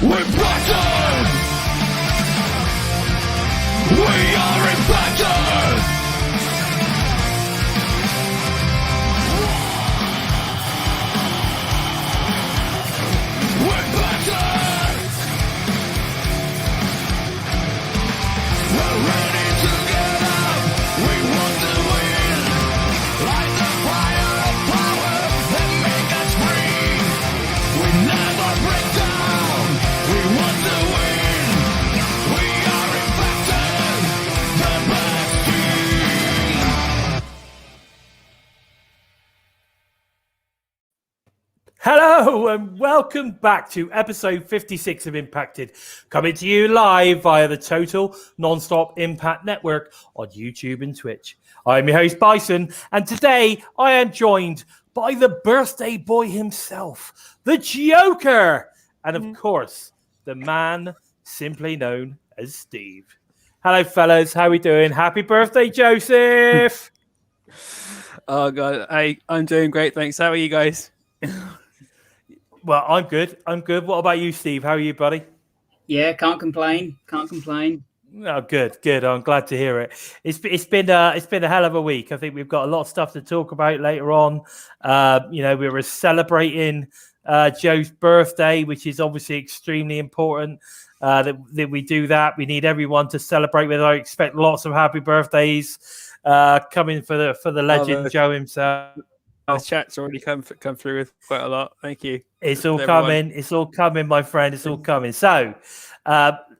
We're Bison! We are impacted! We're Bison! We're ready to get up! We want to win! Light the fire of power and make us free! We never break down! We want to win! We are impacted! The best team! Hello and welcome back to episode 56 of Impacted, coming to you live via the Total Nonstop Impact Network on YouTube and Twitch. I'm your host Bison, and today I am joined by the birthday boy himself, the Joker, and of course, the man simply known as Steve. Hello fellas, how are we doing? Happy birthday, Joseph! Oh god, I'm doing great, thanks. How are you guys? Well, I'm good. What about you, Steve? How are you, buddy? Yeah, can't complain. Oh, good. I'm glad to hear it. It's been a hell of a week. I think we've got a lot of stuff to talk about later on. We were celebrating Joe's birthday, which is obviously extremely important. That we do that. We need everyone to celebrate with. I expect lots of happy birthdays coming for the legend Joe himself. The chat's already come through with quite a lot. Thank you. It's all coming. It's all coming, my friend. It's all coming. So,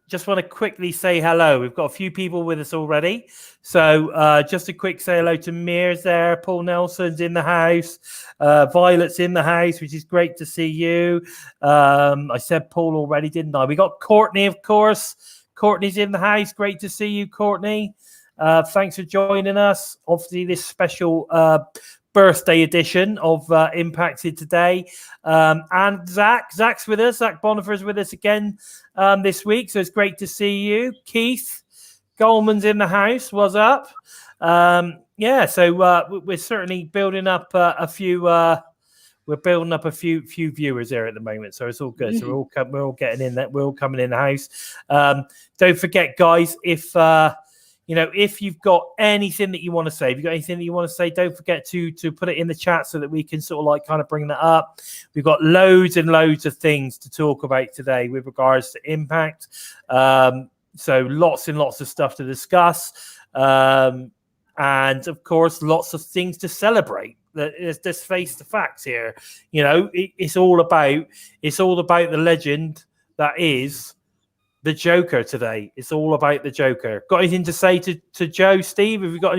just want to quickly say hello. We've got a few people with us already. So, just a quick say hello to Mir's there. Paul Nelson's in the house. Violet's in the house, which is great to see you. I said Paul already, didn't I? We got Courtney, of course. Courtney's in the house. Great to see you, Courtney. Thanks for joining us. Obviously, this special birthday edition of Impacted today. And Zach's with us. Zach Bonifer's with us again this week. So it's great to see you. Keith Goldman's in the house. What's up? So we're certainly building up a few few viewers there at the moment. So it's all good. Mm-hmm. So we're all getting in that. We're all coming in the house. Don't forget, guys, if you've got anything that you want to say, don't forget to put it in the chat so that we can sort of kind of bring that up. We've got loads and loads of things to talk about today with regards to Impact. So lots and lots of stuff to discuss. And of course, lots of things to celebrate. Let's face the facts here. It's all about the legend that is the Joker today. It's all about the Joker. Got anything to say to Joe, Steve? Have you got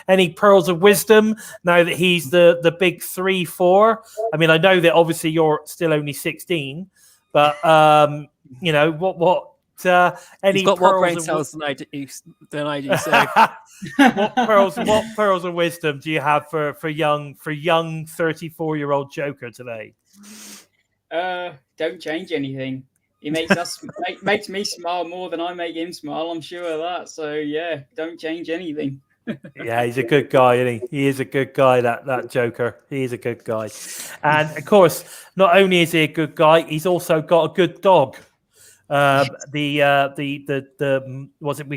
any pearls of wisdom now that he's the big 3-4? I mean, I know that obviously you're still only 16, but any He's got pearls more brain cells than I do. So what pearls of wisdom do you have for young 34-year-old Joker today? Don't change anything. He makes makes me smile more than I make him smile. I'm sure of that. So yeah, don't change anything. Yeah, he's a good guy, isn't he? He is a good guy, that Joker. He is a good guy. And of course, not only is he a good guy, he's also got a good dog. We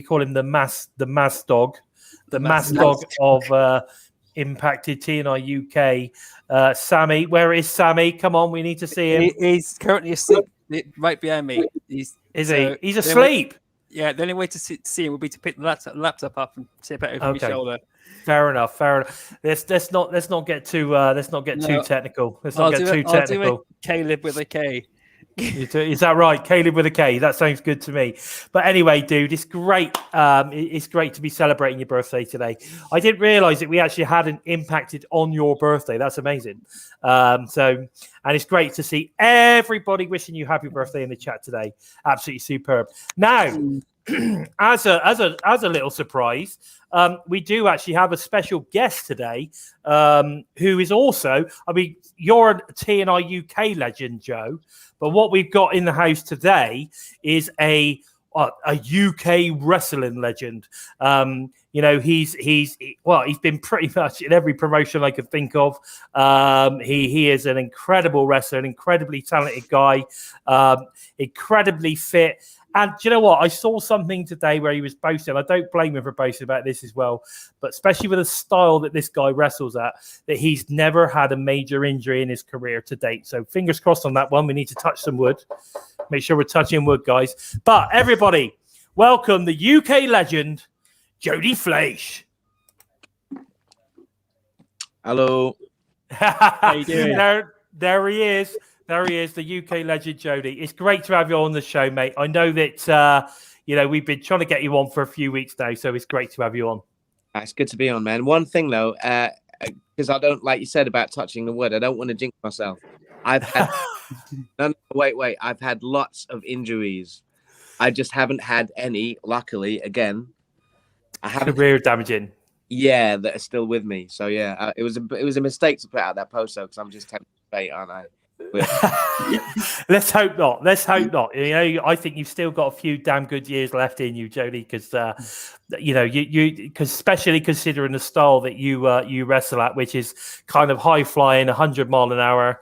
call him the mass dog. The mass dog of Impacted TNI-UK. Sammy, where is Sammy? Come on, we need to see him. he's currently asleep right behind me. Is he? He's asleep. The only way to see him would be to pick the laptop up and tip it over my shoulder. Fair enough. Let's not get too technical. I'll do a Caleb with a K. Is that right? Caleb with a K. That sounds good to me. But anyway, dude, it's great. It's great to be celebrating your birthday today. I didn't realize that we actually hadn't impacted on your birthday. That's amazing. And it's great to see everybody wishing you happy birthday in the chat today. Absolutely superb. Now, as a little surprise, we do actually have a special guest today, who is also, you're a TNI-UK legend, Joe, but what we've got in the house today is a a UK wrestling legend. You know, he's been pretty much in every promotion I could think of. He is an incredible wrestler, an incredibly talented guy, incredibly fit. And do you know what? I saw something today where he was boasting. I don't blame him for boasting about this as well, but especially with the style that this guy wrestles at, that he's never had a major injury in his career to date. So fingers crossed on that one. We need to touch some wood. Make sure we're touching wood, guys. But everybody, welcome the UK legend, Jody Fleisch. Hello. How you doing? There he is. There he is, the UK legend, Jody. It's great to have you on the show, mate. I know that, you know, we've been trying to get you on for a few weeks now, so it's great to have you on. It's good to be on, man. One thing, though, because I don't, like you said about touching the wood, I don't want to jinx myself. I've had... no, wait. I've had lots of injuries. I just haven't had any, luckily, again. I haven't... Career damaging. Yeah, that are still with me. So, yeah, it was a mistake to put out that post, though, because I'm just tempted to bait, aren't I? Let's hope not. You know, I think you've still got a few damn good years left in you, Jody, because you know, because especially considering the style that you wrestle at, which is kind of high flying, 100 mile an hour,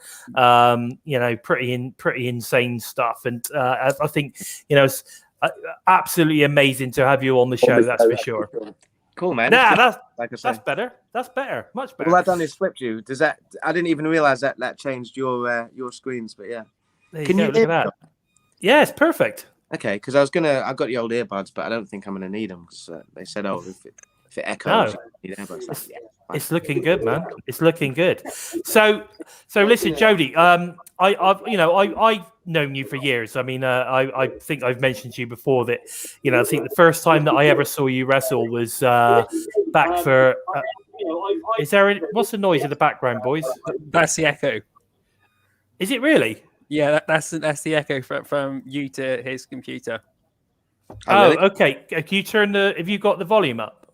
you know, pretty insane stuff. And I think, you know, it's absolutely amazing to have you on the show. That's for sure. Cool, man. Yeah, that's better. That's better. Much better. All I've done is flipped you. Does that? I didn't even realize that changed your screens. But yeah, Can you look at that? Yeah, it's perfect. Okay, because I got the old earbuds, but I don't think I'm gonna need them because they said, oh, if it echoes, you need earbuds. Like, yeah, it's looking good, man. It's looking good. So listen, Jody. I've known you for years. I mean, I think I've mentioned to you before that, you know, I think the first time that I ever saw you wrestle was back for. What's the noise in the background, boys? That's the echo. Is it really? Yeah, that's the echo from you to his computer. Oh, really? Okay. Can you turn have you got the volume up?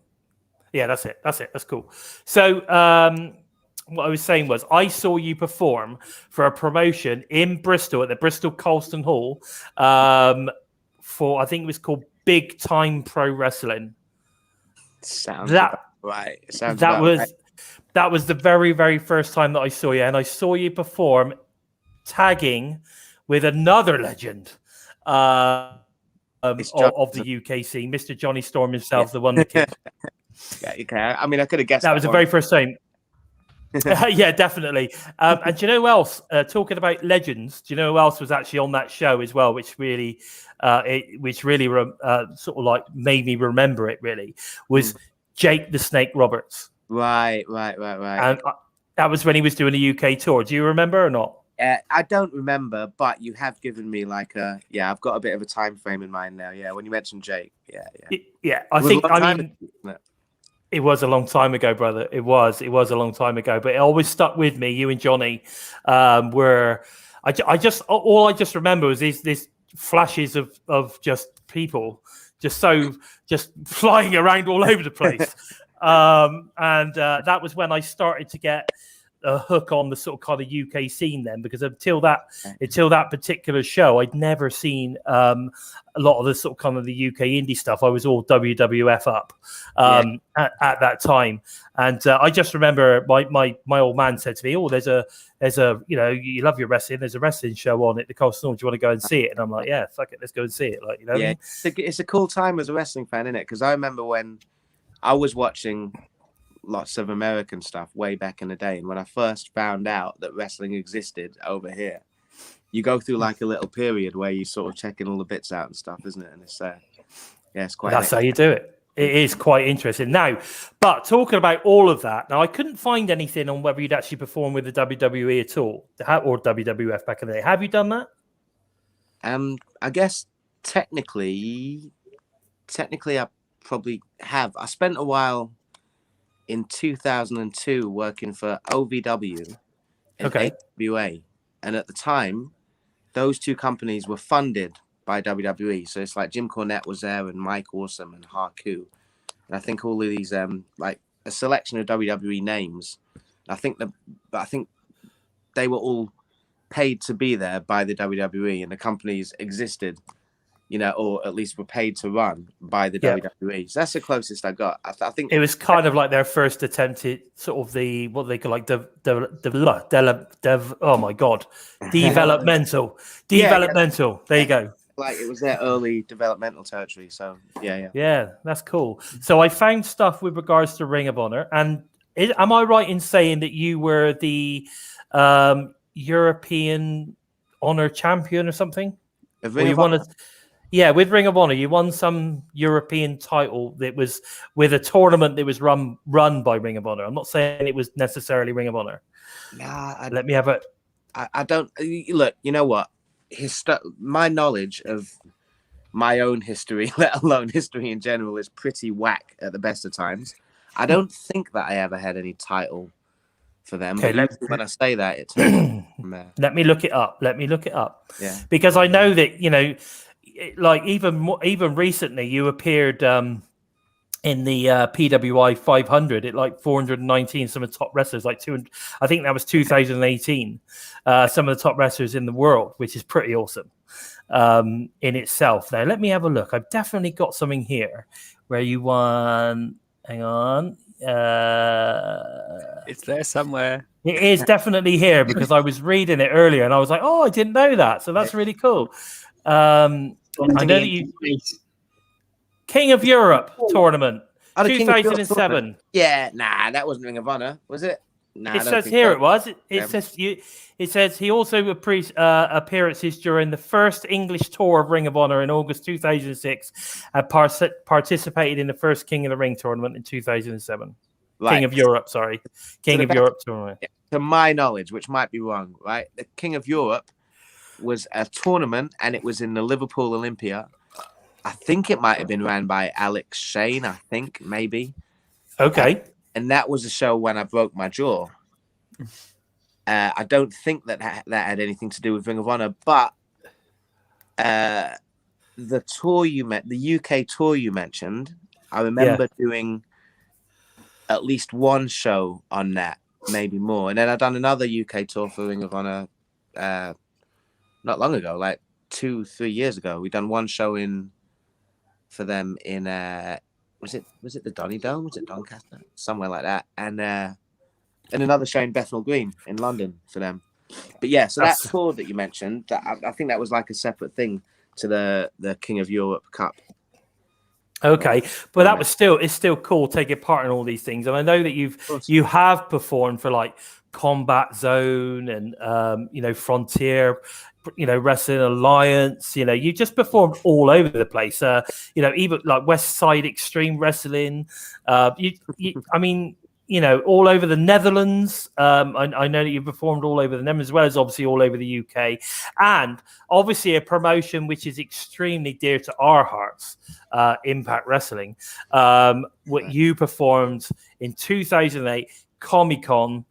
Yeah, that's it. That's cool. So, what I was saying was, I saw you perform for a promotion in Bristol at the Bristol Colston Hall for, I think it was called Big Time Pro Wrestling. Sounds right. That was the very, very first time that I saw you, and I saw you perform tagging with another legend of the UK scene, Mr. Johnny Storm himself, the Wonder Kid. Yeah, okay. I mean, I could have guessed that was the very first time. Yeah, definitely. And do you know who else? Talking about legends, do you know who else was actually on that show as well, which really, sort of like made me remember it. Really was Jake the Snake Roberts. Right. And that was when he was doing a UK tour. Do you remember or not? I don't remember, but you have given me like I've got a bit of a time frame in mind now. Yeah, when you mentioned Jake, yeah. It was a long time ago, brother. It was a long time ago, but it always stuck with me. You and Johnny, where I just remember was these flashes of just people just flying around all over the place, and that was when I started to get a hook on the sort of kind of UK scene then, because until that particular show, I'd never seen a lot of the sort of kind of the UK indie stuff. I was all WWF up at that time, and I just remember my old man said to me, "Oh, there's a you know, you love your wrestling. There's a wrestling show on at the Colston. Do you want to go and see it?" And I'm like, "Yeah, fuck it, let's go and see it." Like, you know, yeah, it's a cool time as a wrestling fan, isn't it? Because I remember when I was watching lots of American stuff way back in the day, and when I first found out that wrestling existed over here, you go through like a little period where you sort of checking all the bits out and stuff, isn't it? And it's it's quite. That's how you do it. It is quite interesting now. But talking about all of that, now I couldn't find anything on whether you'd actually perform with the WWE at all, or WWF back in the day. Have you done that? I guess technically, I probably have. I spent a while in 2002 working for OVW and AWA, and at the time, those two companies were funded by WWE. So it's like Jim Cornette was there, and Mike Awesome, and Haku, and I think all of these like a selection of WWE names. I think they were all paid to be there by the WWE, and the companies existed or at least were paid to run by the Yeah. WWE. So that's the closest I got. I think It was kind of like their first attempt at sort of what they call like oh my god, developmental. Yeah. There you go. like it was their early developmental territory. So yeah. Yeah, that's cool. So I found stuff with regards to Ring of Honor, and am I right in saying that you were the European Honor champion or something? Of Or Ring you of won Honor? Yeah, with Ring of Honor, you won some European title that was with a tournament that was run by Ring of Honor. I'm not saying it was necessarily Ring of Honor. Nah, Let me have a. I don't look. You know what? My knowledge of my own history, let alone history in general, is pretty whack at the best of times. I don't think that I ever had any title for them. Okay, But when I say that, it's let me look it up. Yeah, because I know that like even recently you appeared in the PWI 500 at like 419. Some of the top wrestlers, like 200. I think that was 2018. Some of the top wrestlers in the world, which is pretty awesome in itself. Now let me have a look. I've definitely got something here where you won. Hang on. It's there somewhere. It is definitely here because I was reading it earlier and I was like, oh, I didn't know that. So that's really cool. I know that you King of Europe tournament, 2007. Yeah, nah, that wasn't Ring of Honor, was it? Nah, It says here it was. It says he also appearances during the first English tour of Ring of Honor in August 2006 and participated in the first King of the Ring tournament in 2007. Right. King of Europe, sorry. King of Europe tournament. To my knowledge, which might be wrong, right? The King of Europe was a tournament and it was in the Liverpool Olympia. I think it might have been ran by Alex Shane, maybe. Okay. And that was a show when I broke my jaw. I don't think that had anything to do with Ring of Honor, but the tour the UK tour you mentioned, I remember doing at least one show on that, maybe more. And then I've done another UK tour for Ring of Honor not long ago, like 2-3 years ago. We done one show for them in was it the Donny Dome? Was it Doncaster? Somewhere like that. And another show in Bethnal Green in London for them. But yeah, so that tour that you mentioned, I think that was like a separate thing to the King of Europe Cup. Okay, but it's still cool taking part in all these things, and I know that you have performed for like Combat Zone and Frontier, Wrestling Alliance. You just performed all over the place. Even like West Side Extreme Wrestling. All over the Netherlands. I know that you've performed all over the Netherlands, as well as obviously all over the UK, and obviously a promotion which is extremely dear to our hearts, Impact Wrestling. What you performed in 2008 Comic-Con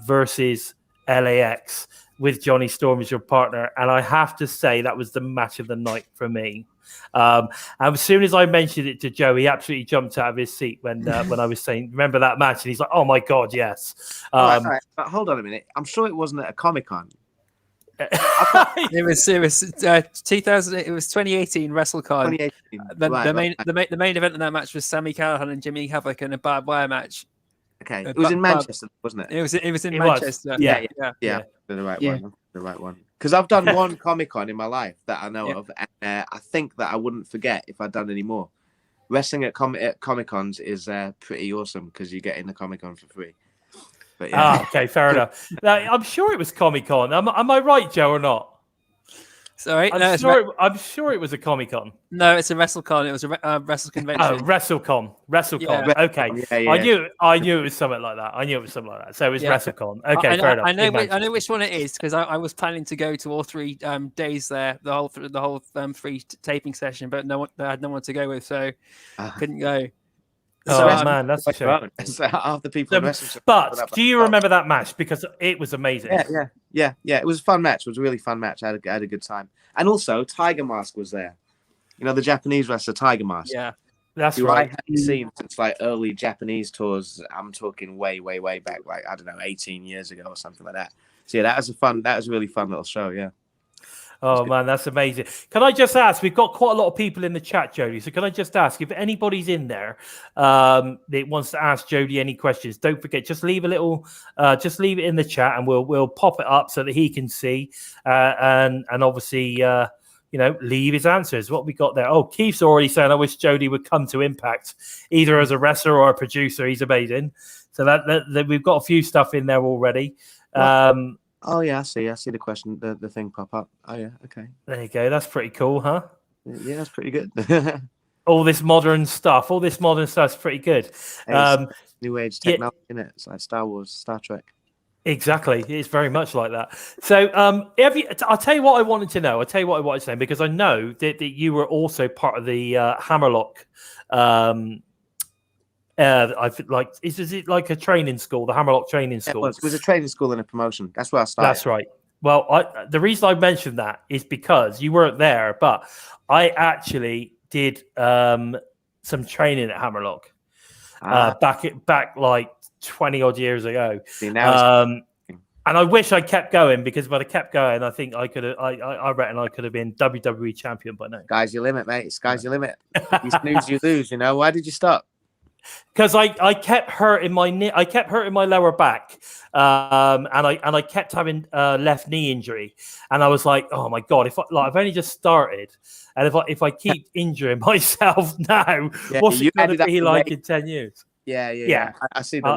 versus LAX with Johnny Storm as your partner, and I have to say that was the match of the night for me. And as soon as I mentioned it to Joe, he absolutely jumped out of his seat when I was saying, "Remember that match?" And he's like, "Oh my god, yes!" All right. But hold on a minute. I'm sure it wasn't at a Comic-Con. It was 2000. It was 2018 WrestleCon. 2018. The main event in that match was Sami Callihan and Jimmy Havoc in a barbed wire match. Okay, it was in Manchester, wasn't it? It was in Manchester. Yeah. The right one. Because I've done one Comic-Con in my life that I know of, and I think that I wouldn't forget if I'd done any more. Wrestling at Comic-Cons is pretty awesome because you get in the Comic-Con for free. But okay, fair enough. I'm sure it was Comic-Con. Am I right, Joe, or not? Sorry, I'm sure it was a Comic-Con. No, it's a WrestleCon. It was a Wrestle Convention. Oh, WrestleCon. Yeah. Okay. Yeah. I knew it was something like that. So it was WrestleCon. Okay, fair enough. I know which one it is because I was planning to go to all 3 days there, the whole free taping session, but I had no one to go with, so couldn't go. Man, that's a shame. So half the people. But do you remember that match? Because it was amazing. Yeah. It was a fun match. It was a really fun match. I had a good time. And also, Tiger Mask was there. The Japanese wrestler Tiger Mask. Yeah, that's who right. I hadn't seen since like early Japanese tours. I'm talking way back, like I don't know, 18 years ago or something like that. So yeah, that was a really fun little show. Yeah. Oh man, that's amazing. Can I just ask? We've got quite a lot of people in the chat, Jody. So can I just ask if anybody's in there that wants to ask Jody any questions? Don't forget, just leave it in the chat, and we'll pop it up so that he can see and obviously leave his answers. What we got there? Oh, Keith's already saying, I wish Jody would come to Impact, either as a wrestler or a producer. He's amazing. So that we've got a few stuff in there already. Oh yeah, I see the question, the thing pop up. Oh yeah, okay. There you go. That's pretty cool, huh? Yeah, that's pretty good. All this modern stuff's pretty good. New age technology, in it. It's like Star Wars, Star Trek. Exactly, it's very much like that. So, I'll tell you what I wanted to know. Because I know that you were also part of the Hammerlock. I feel like is it like a training school, the Hammerlock training school? It was a training school and a promotion. That's where I started. That's right. Well, the reason I mentioned that is because you weren't there, but I actually did some training at Hammerlock back like 20 odd years ago. See, now and I wish I kept going, because if I kept going, I think I could have. I reckon I could have been WWE champion by now. Sky's your limit, mate. Sky's your limit. You snooze, you lose. You know, why did you stop? Because I kept hurting my knee. I kept hurting my lower back, and I kept having left knee injury. And I was like, oh my god, I've only just started, and if I keep injuring myself now, what's it going to be like in 10 years? Yeah. I see the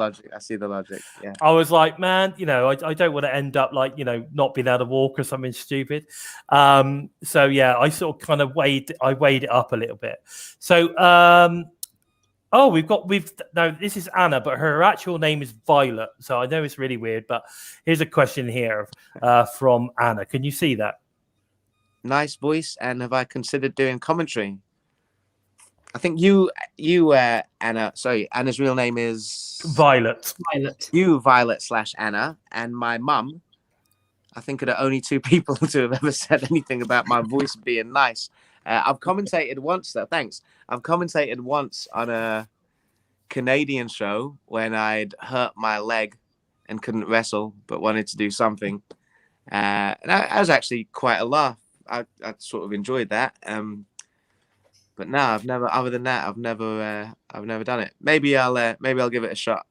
logic. Yeah. I was like, man, I don't want to end up like, not being able to walk or something stupid. So yeah, I sort of kind of weighed it up a little bit. So this is Anna, but her actual name is Violet. So I know it's really weird, but here's a question here from Anna. Can you see that? Nice voice. And have I considered doing commentary? I think you, Anna. Sorry, Anna's real name is Violet. You, Violet/Anna, and my mum. I think are the only two people to have ever said anything about my voice being nice. I've commentated once, though. Thanks. I've commentated once on a Canadian show when I'd hurt my leg and couldn't wrestle, but wanted to do something. And I was actually quite a laugh. I sort of enjoyed that. But no, I've never. Other than that, I've never done it. Maybe I'll give it a shot.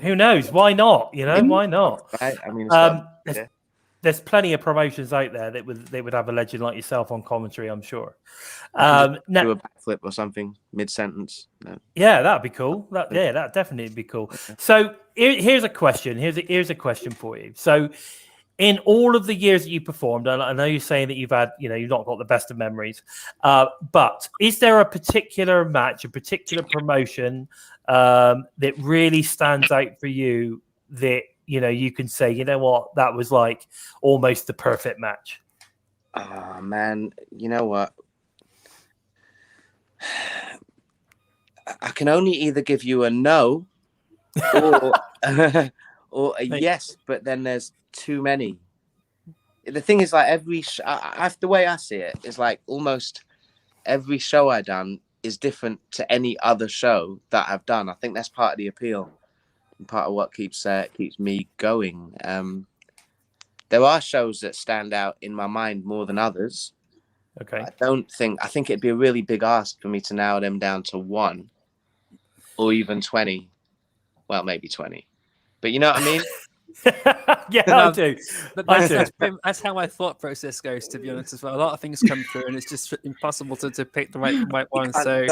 Who knows? Why not? Why not? Right? I mean, there's plenty of promotions out there that would have a legend like yourself on commentary, I'm sure. Do a backflip or something mid-sentence. No. Yeah, that'd be cool. That'd definitely be cool. Okay. So here's a question. Here's a question for you. So, in all of the years that you performed, and I know you're saying that you've not got the best of memories, but is there a particular match, a particular promotion that really stands out for you that you can say, you know what, that was like almost the perfect match? Oh man, you know what? I can only either give you a no or or a yes, but then there's too many. The thing is, like the way I see it is like almost every show I've done is different to any other show that I've done. I think that's part of the appeal and part of what keeps me going. There are shows that stand out in my mind more than others. Okay. I think it'd be a really big ask for me to narrow them down to one or even 20. Well, maybe 20. But you know what I mean? I do. That's how my thought process goes, to be honest, as well. A lot of things come through, and it's just impossible to pick the right one. So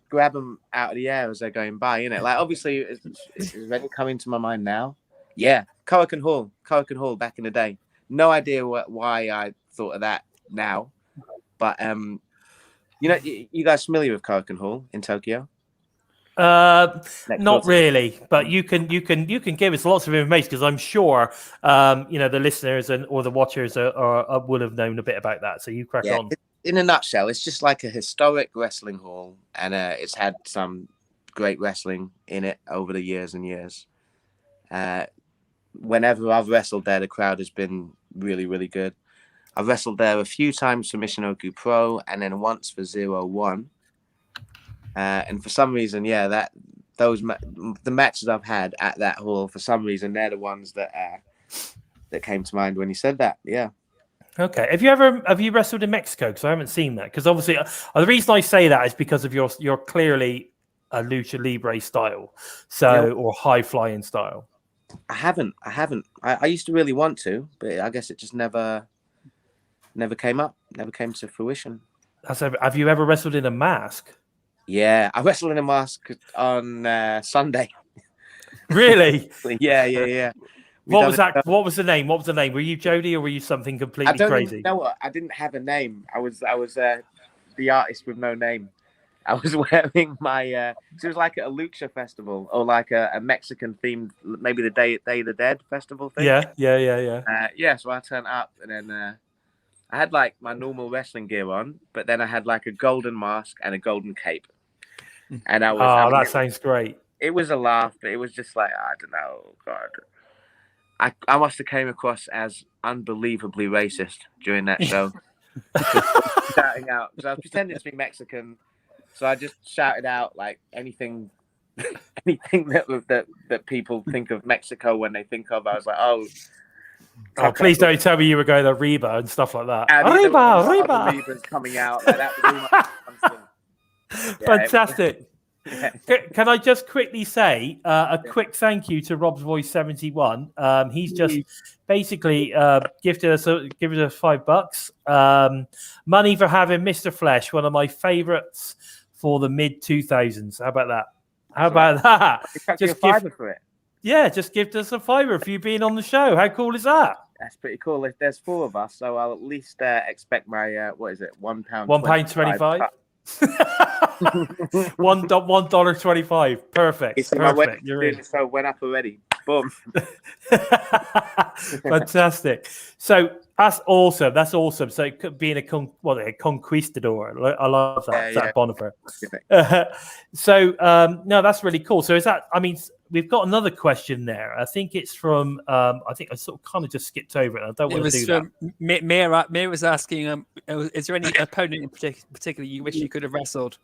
grab them out of the air as they're going by, innit? Like, obviously, is any coming to my mind now? Yeah, Cowick and Hall back in the day. No idea why I thought of that now, but you guys familiar with Cowick and Hall in Tokyo? Not really, but you can give us lots of information, because I'm sure the listeners or the watchers will have known a bit about that. So you crack on. In a nutshell, it's just like a historic wrestling hall, and it's had some great wrestling in it over the years and years. Whenever I've wrestled there, the crowd has been really, really good. I've wrestled there a few times for Michinoku Pro, and then once for 01. And for some reason, the matches I've had at that hall, for some reason, they're the ones that came to mind when you said that. Yeah. Okay. Have you wrestled in Mexico? Because I haven't seen that. Because obviously, the reason I say that is because of your clearly a lucha libre style, or high flying style. I haven't. I used to really want to, but I guess it just never came up. Never came to fruition. Have you ever wrestled in a mask? Yeah, I wrestled in a mask on Sunday. Really? Yeah. What was that? What was the name? Were you Jody or were you something completely crazy? You know what? I didn't have a name. I was the artist with no name. I was wearing my. It was like at a lucha festival or like a Mexican themed, maybe the Day of the Dead festival thing. Yeah. So I turned up and then I had like my normal wrestling gear on, but then I had like a golden mask and a golden cape. And I was. That sounds great. It was a laugh, but it was just like, I don't know, God. I must have came across as unbelievably racist during that show. Shouting out. So I was pretending to be Mexican. So I just shouted out like anything that people think of Mexico when they think of. I was like, oh, please don't tell me you were going to Reba and stuff like that. Reba. Reba's coming out. Like, that was all fantastic. Can I just quickly say a quick thank you to Rob's Voice 71? He's just basically gifted us $5. Money for having Mr. Fleisch, one of my favorites for the mid 2000s. How about that? Just give for it. Yeah, just give us a $5 for you being on the show. How cool is that? That's pretty cool. If there's 4 of us, so I'll at least expect my £1. £1.25. $1.25. Perfect. So went up already. Boom. Fantastic. So that's awesome. So being a conquistador, I love that. Zach Bonifer. No, that's really cool. So is that? I mean, we've got another question there. I think it's from. I think I sort of kind of just skipped over it. I don't want to do that. Mia was asking, is there any opponent in particular you wish you could have wrestled?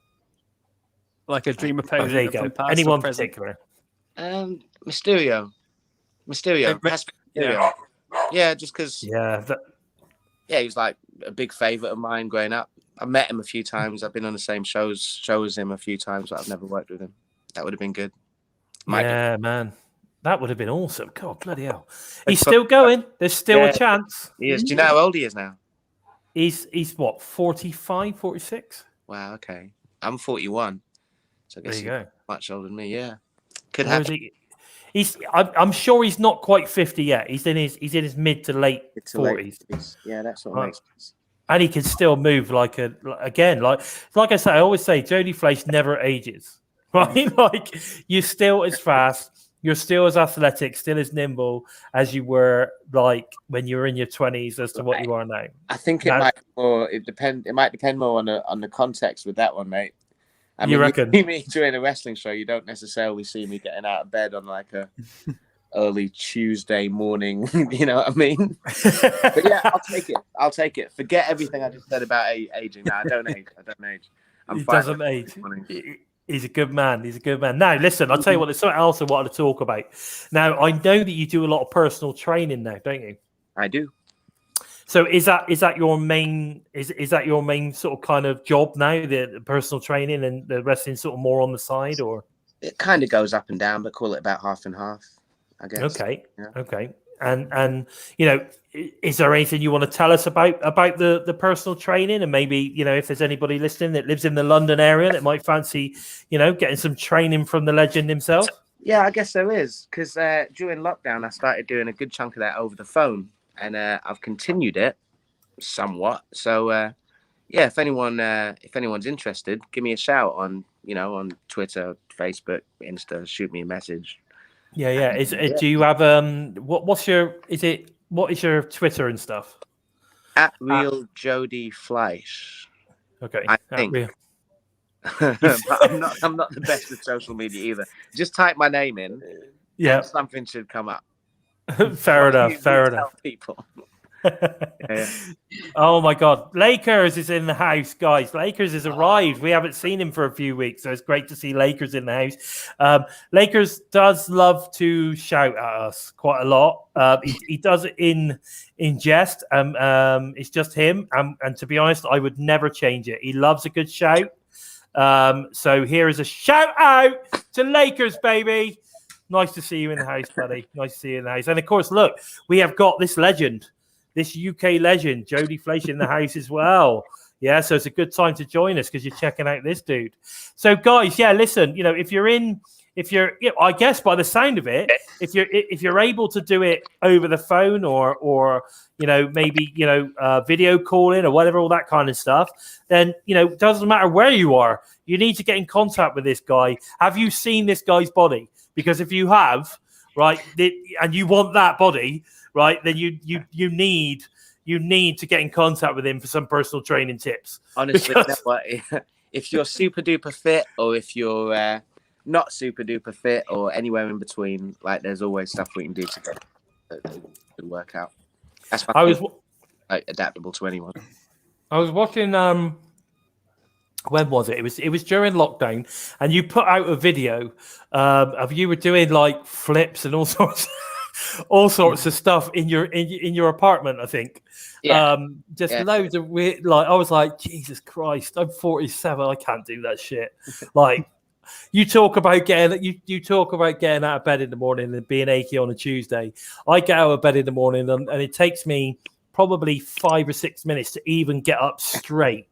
Like a dream opponent. There you go. Anyone particular? Mysterio. Mysterio. Yeah, just because. Yeah. He was like a big favorite of mine growing up. I met him a few times. I've been on the same show as him a few times, but I've never worked with him. That would have been good. Man. That would have been awesome. God, bloody hell. He's still going. There's still a chance. He is. Do you know how old he is now? He's what, 45, 46? Wow, okay. I'm 41. So I guess he's much older than me, yeah. Could happen. I'm sure he's not quite 50 yet. He's in his mid to late 40s. Yeah, that's what makes sense. And he can still move like I say, I always say, Jody Fleisch never ages. Right? Like, you're still as fast, you're still as athletic, still as nimble as you were like when you were in your 20s as to what you are now. I think it might depend more on the context with that one, mate. I mean, reckon? You see me during a wrestling show, you don't necessarily see me getting out of bed on like a early Tuesday morning. You know what I mean? But yeah, I'll take it. Forget everything I just said about aging. No, I don't age. He doesn't age. He's a good man. Now, listen, I'll tell you what, there's something else I wanted to talk about. Now, I know that you do a lot of personal training now, don't you? I do. So is that your main sort of kind of job now, the personal training and the wrestling sort of more on the side, or? It kind of goes up and down, but call it about half and half, I guess. Okay. Yeah. Okay. And is there anything you want to tell us about the personal training, and maybe if there's anybody listening that lives in the London area that might fancy getting some training from the legend himself? Yeah, I guess there is, because during lockdown I started doing a good chunk of that over the phone. And I've continued it somewhat. So if anyone's interested, give me a shout on Twitter, Facebook, Insta. Shoot me a message. Yeah. Do you have what is your Twitter and stuff? At real Jody Fleisch. Okay. I think. But I'm not the best with social media either. Just type my name in. Yeah. And something should come up. Fair enough. People. Yeah. Oh my God, Lakers is in the house, guys. Lakers has arrived. We haven't seen him for a few weeks, so it's great to see Lakers in the house. Lakers does love to shout at us quite a lot. He does it in jest. It's just him, and to be honest, I would never change it. He loves a good shout. So here is a shout out to Lakers, baby. Nice to see you in the house, buddy. Nice to see you in the house. And of course, look, we have got this legend. This UK legend, Jody Fleisch, in the house as well. Yeah, so it's a good time to join us because you're checking out this dude. So, guys, yeah, listen, you know, I guess by the sound of it, if you're able to do it over the phone or you know, maybe, you know, video calling or whatever, all that kind of stuff, then, you know, it doesn't matter where you are. You need to get in contact with this guy. Have you seen this guy's body? Because if you have, right, and you want that body, right, then you need to get in contact with him for some personal training tips. Honestly, you know what? If you're super duper fit, or if you're not super duper fit, or anywhere in between, like, there's always stuff we can do to get a good workout. That's like adaptable to anyone. I was watching. When was it? It was during lockdown, and you put out a video of you were doing like flips and all sorts of stuff in your apartment, I think. Yeah. Loads of weird. Like, I was like, Jesus Christ, I'm 47. I can't do that shit. Like, you talk about getting out of bed in the morning and being achy on a Tuesday. I get out of bed in the morning and it takes me probably 5 or 6 minutes to even get up straight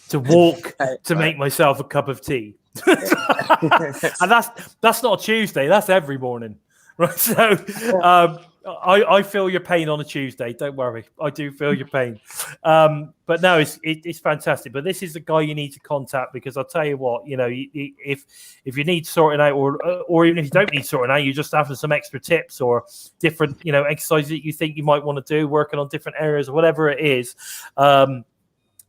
to walk to make myself a cup of tea. And that's not a Tuesday, that's every morning. Right. So I feel your pain on a Tuesday. Don't worry. I do feel your pain. But no, it's fantastic. But this is the guy you need to contact, because I'll tell you what, you know, if you need sorting out, or even if you don't need sorting out, you just have some extra tips or different, you know, exercises that you think you might want to do, working on different areas or whatever it is.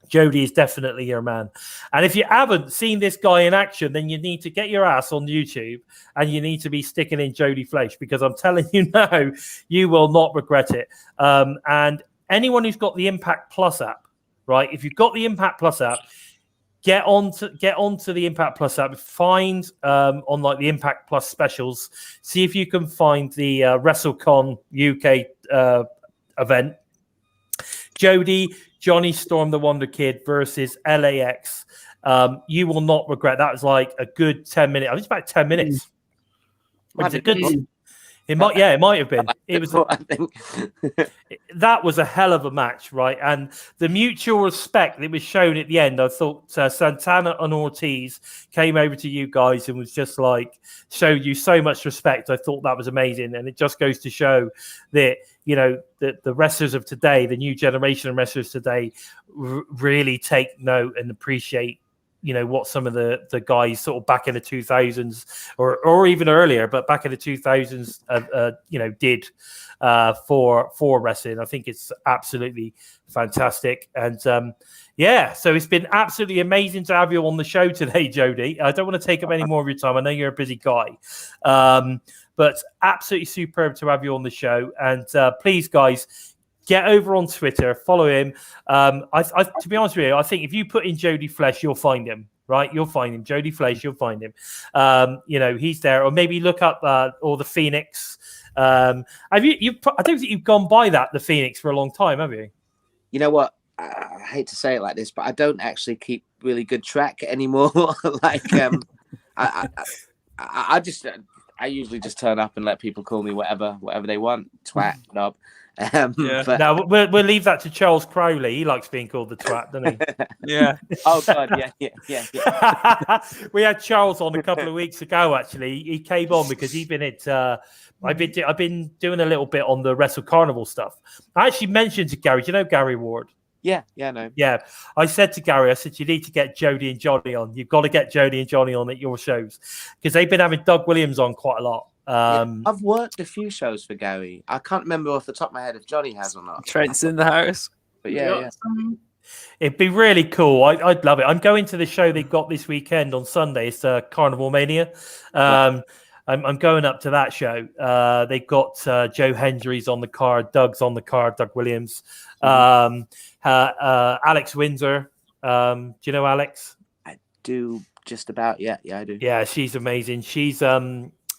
Jody is definitely your man. And if you haven't seen this guy in action, then you need to get your ass on YouTube and you need to be sticking in Jody Fleisch, because I'm telling you now, you will not regret it. And anyone who's got the Impact Plus app, right? If you've got the Impact Plus app, get onto the Impact Plus app. Find on like the Impact Plus specials. See if you can find the WrestleCon UK event. Johnny Storm the Wonder Kid versus LAX. You will not regret. That was like a good 10 minutes. I think it's about 10 minutes. It was a good. It might have been. It was. I think That was a hell of a match, right? And the mutual respect that was shown at the end. I thought Santana and Ortiz came over to you guys and was just like, showed you so much respect. I thought that was amazing, and it just goes to show that, you know, the wrestlers of today, the new generation of wrestlers today, really take note and appreciate, you know, what some of the guys sort of back in the 2000s or even earlier, but back in the 2000s, you know, did for wrestling. I think it's absolutely fantastic. And yeah, so it's been absolutely amazing to have you on the show today, Jody. I don't want to take up any more of your time. I know you're a busy guy. But absolutely superb to have you on the show. And please, guys, get over on Twitter, follow him. To be honest with you, I think if you put in Jody Fleisch, you'll find him, right? You'll find him. Jody Fleisch, you'll find him. You know, he's there. Or maybe look up or the Phoenix. Have you? I don't think you've gone by the Phoenix for a long time, have you? You know what? I hate to say it like this, but I don't actually keep really good track anymore. Like, I usually just turn up and let people call me whatever they want. Twat, knob. But no, we'll leave that to Charles Crowley. He likes being called the twat, doesn't he? Yeah. Oh God, yeah. We had Charles on a couple of weeks ago. Actually, he came on because he's been at. I've been doing a little bit on the Wrestle Carnival stuff. I actually mentioned to Gary. Do you know Gary Ward? Yeah, no. Yeah, I said to Gary, I said, you need to get Jody and Johnny on. You've got to get Jody and Johnny on at your shows, because they've been having Doug Williams on quite a lot. I've worked a few shows for Gary. I can't remember off the top of my head if Johnny has or not. Trent's in the house. But yeah. It'd be really cool. I'd love it. I'm going to the show they got this weekend on Sunday. It's Carnival Mania. I'm going up to that show. They've got Joe Hendry's on the card, Doug's on the card, Doug Williams, Alex Windsor. Do you know Alex? I do just about. Yeah, I do. Yeah, she's amazing.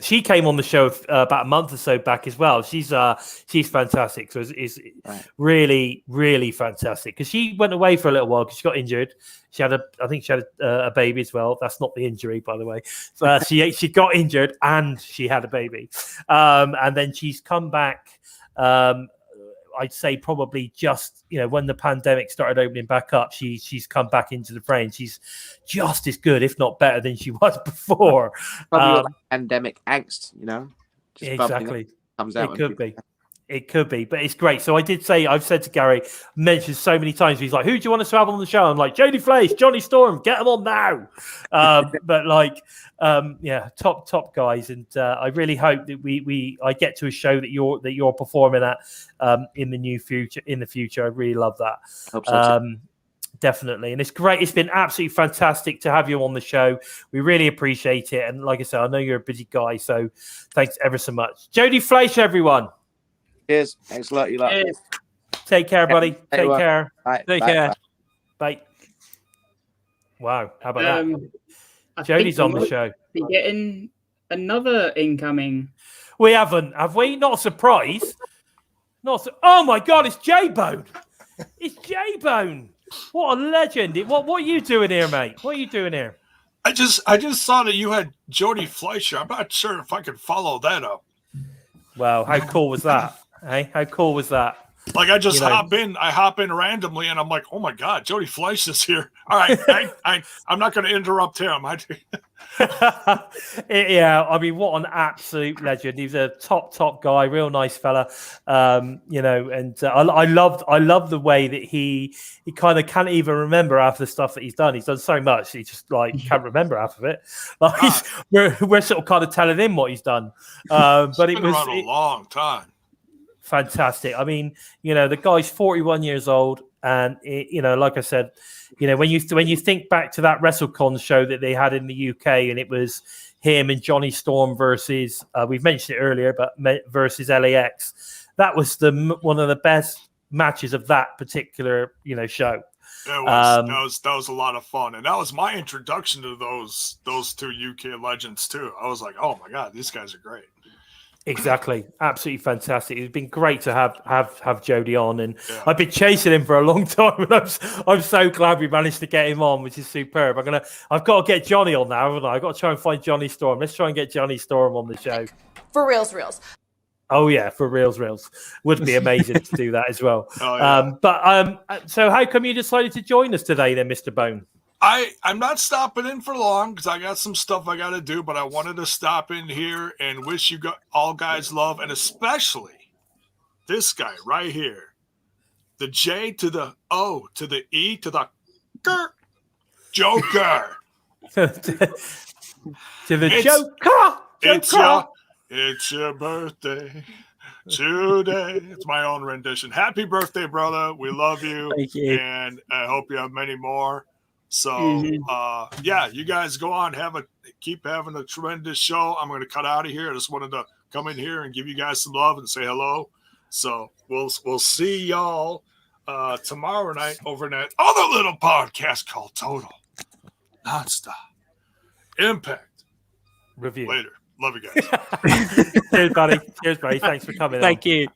She came on the show about a month or so back as well. She's fantastic. So it's really, really fantastic because she went away for a little while because she got injured. I think she had a baby as well. That's not the injury, by the way. She got injured and she had a baby, and then she's come back. I'd say probably just when the pandemic started opening back up, she's come back into the frame. She's just as good, if not better, than she was before. Probably all that pandemic angst, just exactly. Comes out. It could be, but it's great. So I've said to Gary, mentioned so many times, he's like, who do you want us to have on the show? I'm like, Jody Fleisch, Johnny Storm, get them on now. But top guys. And I really hope that I get to a show that you're performing at in the future. I really love that. Hope so too. Definitely. And it's great. It's been absolutely fantastic to have you on the show. We really appreciate it. And like I said, I know you're a busy guy, so thanks ever so much. Jody Fleisch, everyone. Cheers. Thanks a lot, you lot. Take care, buddy. Take care. Bye. Take care. Bye. Wow. How about that? Jody's on the show. Be getting another incoming. We haven't, have we? Not a surprise. Oh my God, it's J-Bone. It's J-Bone. What a legend. What are you doing here, mate? What are you doing here? I just saw that you had Jody Fleischer. I'm not sure if I could follow that up. Wow, how cool was that? Hey, how cool was that? Like I just hop in randomly, and I'm like, oh my God, Jody Fleisch is here. All right, I'm not going to interrupt him. Yeah, I mean, what an absolute legend. He's a top guy, real nice fella. And I love the way that he kind of can't even remember half the stuff that he's done. He's done so much, he just can't remember half of it. We're sort of kind of telling him what he's done. But it was around a long time. Fantastic. I mean, the guy's 41 years old, and like I said, when you think back to that WrestleCon show that they had in the UK, and it was him and Johnny Storm versus we've mentioned it earlier, but versus LAX. That was one of the best matches of that particular show. That was a lot of fun, and that was my introduction to those two UK legends too. I was like, oh my God, these guys are great. Exactly, absolutely fantastic. It's been great to have Jody on, and I've been chasing him for a long time, and I'm so glad we managed to get him on, which is superb. I've got to get Johnny on now, haven't I? I've got to try and find Johnny Storm. Let's try and get Johnny Storm on the show. For reals. Oh yeah, for reals. Would be amazing to do that as well. Oh, yeah. So how come you decided to join us today, then, Mr. Bone? I'm not stopping in for long because I got some stuff I got to do, but I wanted to stop in here and wish you all guys love, and especially this guy right here, the J to the O to the E to the Joe-ker. To the Joe-ker. It's your birthday today. It's my own rendition. Happy birthday, brother. We love you. Thank you. And I hope you have many more. So, you guys go on, keep having a tremendous show. I'm going to cut out of here. I just wanted to come in here and give you guys some love and say hello. So we'll see y'all tomorrow night over in that other little podcast called Total Nonstop Impact Review. Later. Love you guys. Cheers, buddy. Thanks for coming. Thank you.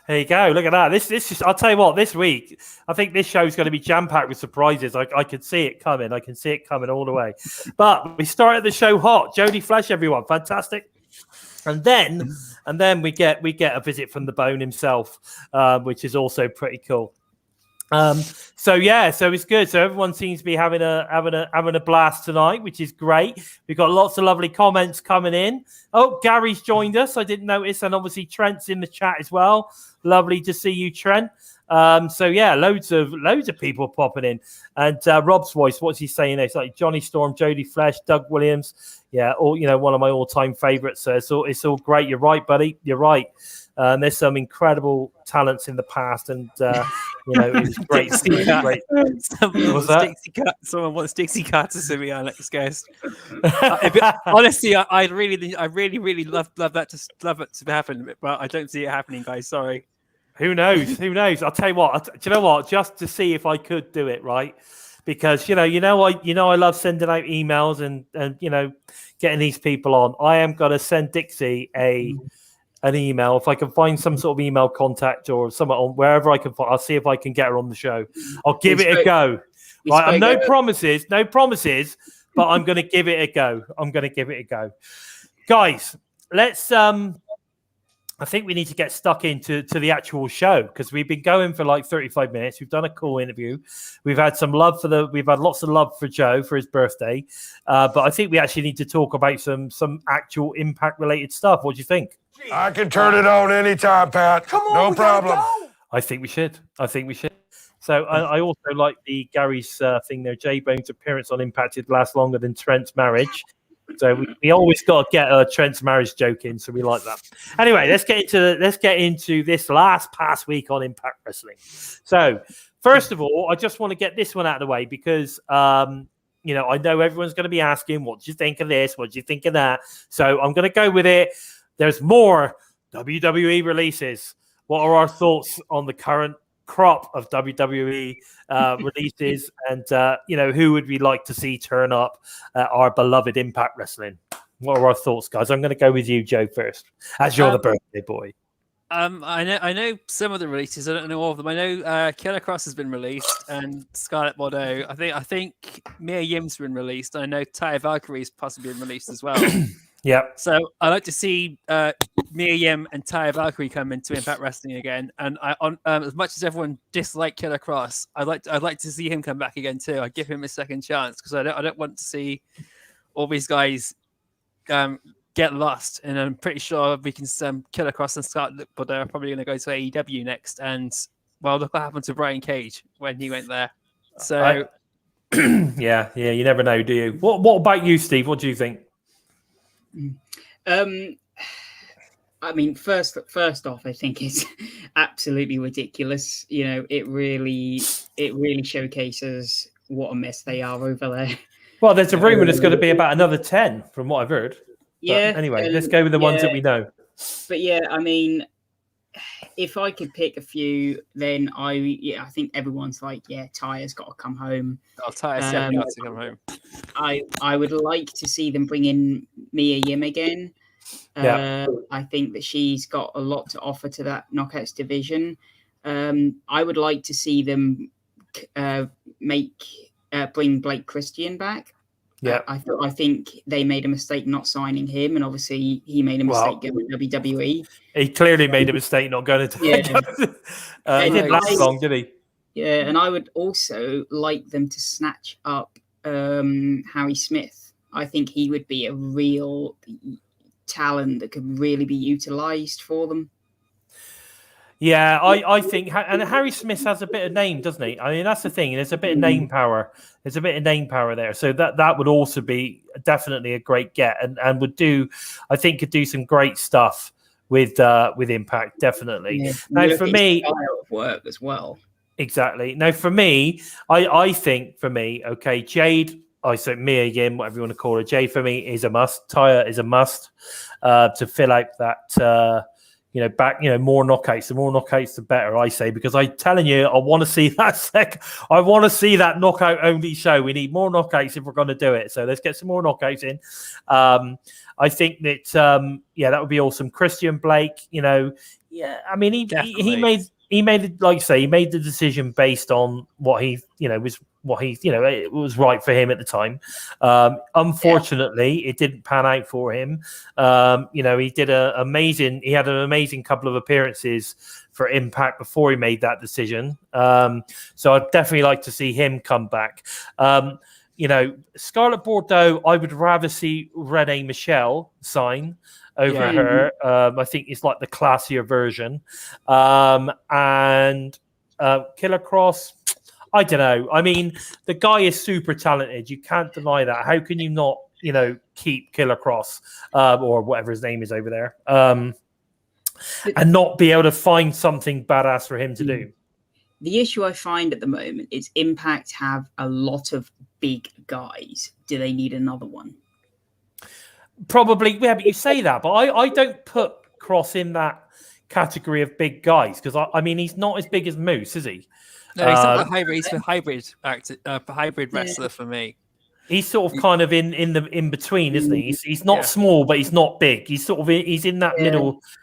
There you go. Look at that. This is. I'll tell you what. This week, I think this show is going to be jam packed with surprises. I can see it coming. I can see it coming all the way. But we started the show hot. Jody Fleisch, everyone, fantastic. And then we get a visit from the Bone himself, which is also pretty cool. So it's good. So everyone seems to be having a blast tonight, which is great. We've got lots of lovely comments coming in. Oh, Gary's joined us. I didn't notice, and obviously Trent's in the chat as well. Lovely to see you, Trent. Loads of people popping in. And Rob's voice, what's he saying? It's like Johnny Storm, Jody Fleisch, Doug Williams. Yeah, all one of my all-time favorites. So it's all great. You're right, buddy. You're right. There's some incredible talents in the past, and You know, it was great. Dixie Carter. Great. Someone wants Dixie Carter to be our next guest. Honestly, I really love that to happen, but I don't see it happening, guys. Sorry. Who knows? Who knows? I'll tell you what. Do you know what? Just to see if I could do it, right? Because I love sending out emails and getting these people on. I am gonna send Dixie an email if I can find some sort of email contact or someone on wherever I can find. I'll see if I can get her on the show. I'll give it a go. Right? No promises, but I'm gonna give it a go. Guys, let's I think we need to get stuck into the actual show because we've been going for like 35 minutes. We've done a cool interview. We've had lots of love for Joe for his birthday. But I think we actually need to talk about some actual Impact related stuff. What do you think? I can turn it on anytime, Pat. Come on, no problem. I think we should. So I also like the Gary's thing there. J-Bone's appearance on Impact did last longer than Trent's marriage. So we always got to get Trent's marriage joke in, so we like that. Anyway, let's get into this past week on Impact Wrestling. So first of all, I just want to get this one out of the way because I know everyone's going to be asking, what do you think of this? What do you think of that? So I'm going to go with it. There's more WWE releases. What are our thoughts on the current crop of WWE releases, and who would we like to see turn up at our beloved Impact Wrestling? What are our thoughts, guys? I'm going to go with you, Joe, first, as you're the birthday boy. I know some of the releases. I don't know all of them. I know Killer Cross has been released and Scarlett Bordeaux. I think Mia Yim's been released. I know Taya Valkyrie's possibly been released as well. Yeah. So I like to see Mia Yim and Taya Valkyrie come into Impact Wrestling again. And as much as everyone disliked Killer Cross, I'd like to see him come back again too. I give him a second chance because I don't want to see all these guys get lost. And I'm pretty sure we can Killer Cross and Scarlett, but they're probably going to go to AEW next. And well, look what happened to Brian Cage when he went there. So yeah, you never know, do you? What about you, Steve? What do you think? I mean, first off, I think it's absolutely ridiculous. It really showcases what a mess they are over there. Well, there's a rumor there's going to be about another 10, from what I've heard. Yeah. But anyway, let's go with the ones that we know. But yeah, I mean, if I could pick a few, then I think everyone's like, yeah, Taya's got to come home. Oh, Taya's definitely got to come home. I would like to see them bring in Mia Yim again. I think that she's got a lot to offer to that Knockouts division. I would like to see them bring Blake Christian back. Yeah, I think they made a mistake not signing him, and obviously he made a mistake going to WWE. He clearly made a mistake not going to. Yeah. He didn't last long, did he? Yeah, and I would also like them to snatch up Harry Smith. I think he would be a real talent that could really be utilized for them. Yeah, I think, and Harry Smith has a bit of name, doesn't he? I mean, that's the thing. There's a bit of name power. There's a bit of name power there. So that would also be definitely a great get, and could do some great stuff with Impact, definitely. Yeah. Now, for me, style of work as well. Exactly. Now, for me, I think okay, Jade. So Mia Yim, whatever you want to call her, Jade for me is a must. Taya is a must to fill out that. More knockouts. The more knockouts, the better, I say, because I'm telling you, I want to see that I want to see that knockout only show. We need more knockouts if we're going to do it. So let's get some more knockouts in. I think that that would be awesome. Christian Blake, I mean, he made like I say, he made the decision based on what he it was right for him at the time. Unfortunately, it didn't pan out for him. He had an amazing couple of appearances for Impact before he made that decision. So I'd definitely like to see him come back. Scarlett Bordeaux, I would rather see Renee Michelle sign over her. I think it's like the classier version. And Killer Cross, I don't know. I mean, the guy is super talented. You can't deny that. How can you not, keep Killer Cross or whatever his name is over there and not be able to find something badass for him to do? The issue I find at the moment is Impact have a lot of big guys. Do they need another one? Probably, yeah, but you say that, but I don't put Cross in that category of big guys because I mean he's not as big as Moose, is he? No, he's not a hybrid. He's a hybrid actor, hybrid wrestler for me. He's sort of kind of in between, isn't he? He's not small, but he's not big. He's sort of he's in that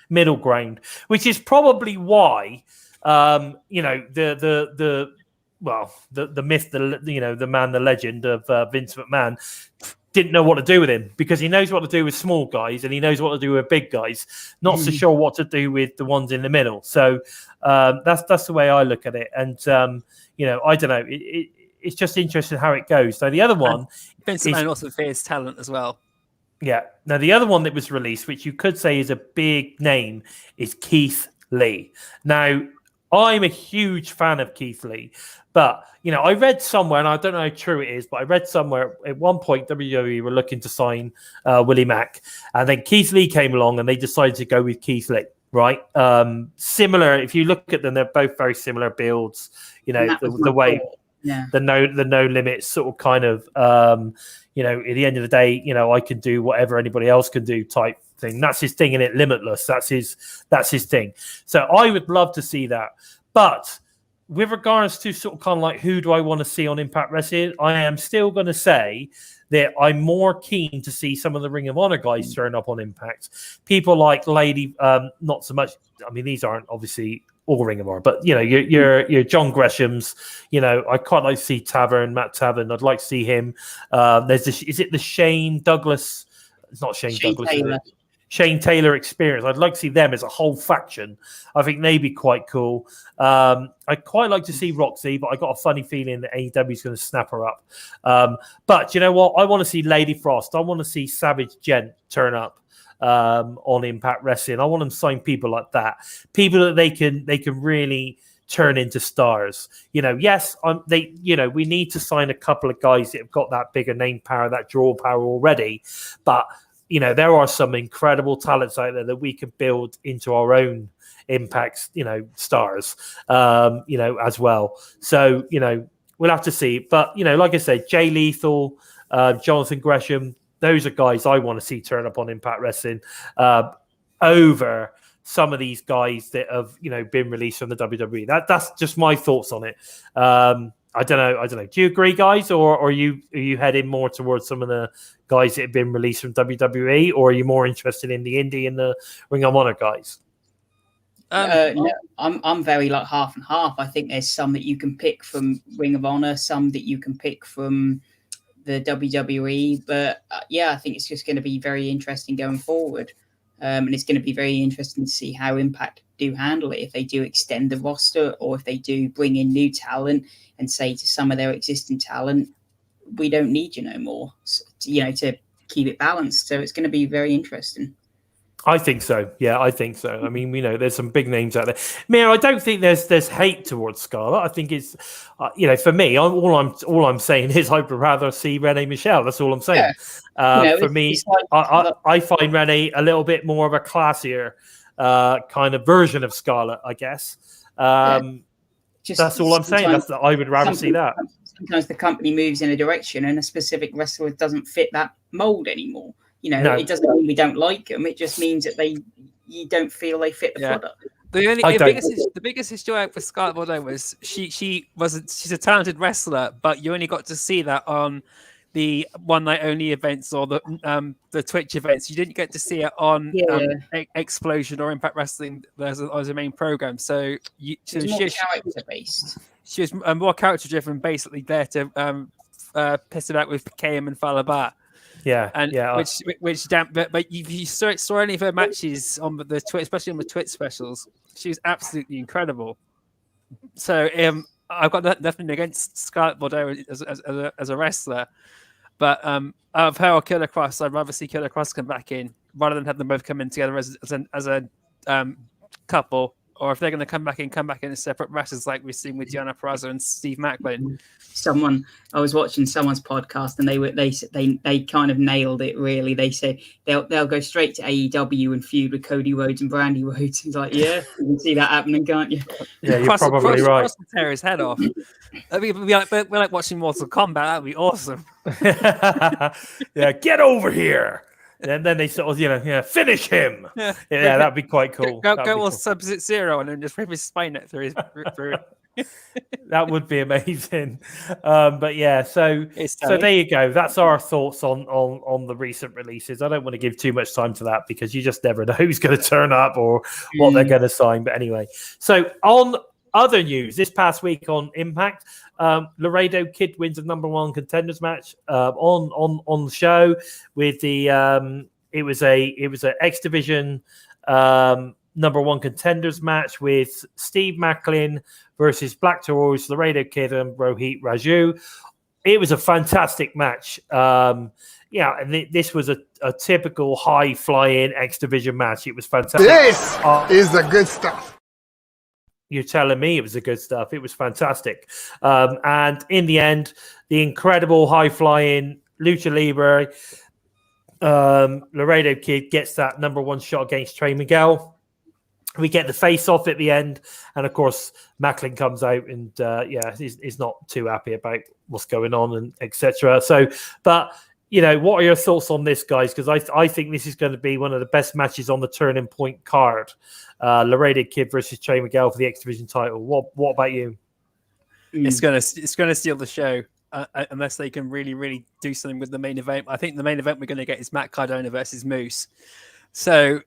middle ground, which is probably why you know the myth, the man, the legend of Vince McMahon didn't know what to do with him because he knows what to do with small guys and he knows what to do with big guys, not so sure what to do with the ones in the middle. So that's the way I look at it. And you know, I don't know. It's just interesting how it goes. So the other one, Vince McMahon also fears talent as well. Yeah. Now the other one that was released, which you could say is a big name, is Keith Lee. Now I'm a huge fan of Keith Lee, but you know, I read somewhere, and I don't know how true it is, but I read somewhere at one point WWE were looking to sign Willie Mack, and then Keith Lee came along, and they decided to go with Keith Lee. Right, similar. If you look at them, they're both very similar builds. You know, the way, the no limits sort of kind of, you know, at the end of the day, you know, I can do whatever anybody else can do type thing. That's his thing, and it limitless. That's his thing. So I would love to see that, but with regards to sort of kind of like who do I want to see on Impact Wrestling, I am still going to say that I'm more keen to see some of the Ring of Honor guys turn up on Impact. People like Lady, not so much. I mean, these aren't obviously all Ring of Honor, but you know, your John Gresham's. You know, I quite like to see Matt Tavern. I'd like to see him. There's this. Is it the Shane Douglas? It's not Shane Douglas. Taylor. Shane Taylor experience. I'd like to see them as a whole faction. I think they'd be quite cool. I'd quite like to see Roxy, but I got a funny feeling that AEW is going to snap her up. But you know what? I want to see Lady Frost. I want to see Savage Gent turn up on Impact Wrestling. I want them to sign people like that, people that they can really turn into stars. You know, yes, we need to sign a couple of guys that have got that bigger name power, that draw power already, but you know, there are some incredible talents out there that we can build into our own Impacts, you know, stars, you know, as well. So, you know, we'll have to see. But, you know, like I said, Jay Lethal, Jonathan Gresham, those are guys I want to see turn up on Impact Wrestling over some of these guys that have, you know, been released from the WWE. That's just my thoughts on it. I don't know. Do you agree, guys, or are you heading more towards some of the guys that have been released from WWE, or are you more interested in the indie and the Ring of Honor guys? No, I'm very like half and half. I think there's some that you can pick from Ring of Honor, some that you can pick from the WWE. But yeah, I think it's just going to be very interesting going forward. And it's going to be very interesting to see how Impact do handle it, if they do extend the roster or if they do bring in new talent and say to some of their existing talent, we don't need you no more, you know, to keep it balanced. So it's going to be very interesting. I think so. Yeah, I think so. I mean, you know, there's some big names out there. Mira, I don't think there's hate towards Scarlett. I think it's, you know, for me, all I'm saying is I'd rather see Renee Michelle. That's all I'm saying. Yeah. For me, I find Renee a little bit more of a classier kind of version of Scarlett, I guess. That's all I'm saying. I would rather see that. Sometimes the company moves in a direction and a specific wrestler doesn't fit that mold anymore. You know, It doesn't mean we don't like them. It just means that you don't feel they fit the product. The biggest issue I had with Scarlett Bordeaux was she's a talented wrestler, but you only got to see that on the one night only events or the Twitch events. You didn't get to see it on Explosion or Impact Wrestling as a main program. So she was more character based. She was more character driven, basically there to piss it out with KM and Falabat. Yeah, and which damn, but if you saw any of her matches on the Twitch, especially on the Twitch specials, she was absolutely incredible. So I've got nothing against Scarlett Bordeaux as a wrestler, but of her or Killer Cross, I'd rather see Killer Cross come back in rather than have them both come in together as a couple or if they're going to come back in as separate wrestlers like we've seen with Deonna Purrazzo and Steve Macklin. I was watching someone's podcast and they kind of nailed it. Really, they said they'll go straight to AEW and feud with Cody Rhodes and Brandy Rhodes. It's like, yeah, you can see that happening, can't you? Yeah, you're probably right. Cross will tear his head off. We're like watching Mortal Kombat. That'd be awesome. Yeah, get over here. And then they sort of, finish him. Yeah, that'd be quite cool. Go all Sub-Zero and then just rip his spine out through his. That would be amazing. But yeah, so there you go. That's our thoughts on the recent releases. I don't want to give too much time to that because you just never know who's going to turn up or what they're going to sign. But anyway, so on other news, this past week on Impact, Laredo Kid wins a #1 contenders match on the show with the it was an X Division #1 contenders match with Steve Macklin versus Black Taurus, Laredo Kid, and Rohit Raju. It was a fantastic match. And this was a typical high flying X Division match. It was fantastic. This is the good stuff. You're telling me it was the good stuff. It was fantastic. And in the end, the incredible high-flying Lucha Libre Laredo Kid gets that #1 shot against Trey Miguel. We get the face-off at the end. And, of course, Macklin comes out and, he's not too happy about what's going on and etc. So, but... what are your thoughts on this, guys? Because I think this is going to be one of the best matches on the Turning Point card. Laredo Kid versus Trey Miguel for the X Division title. What about you? It's gonna steal the show unless they can really, really do something with the main event. I think the main event we're going to get is Matt Cardona versus Moose. So,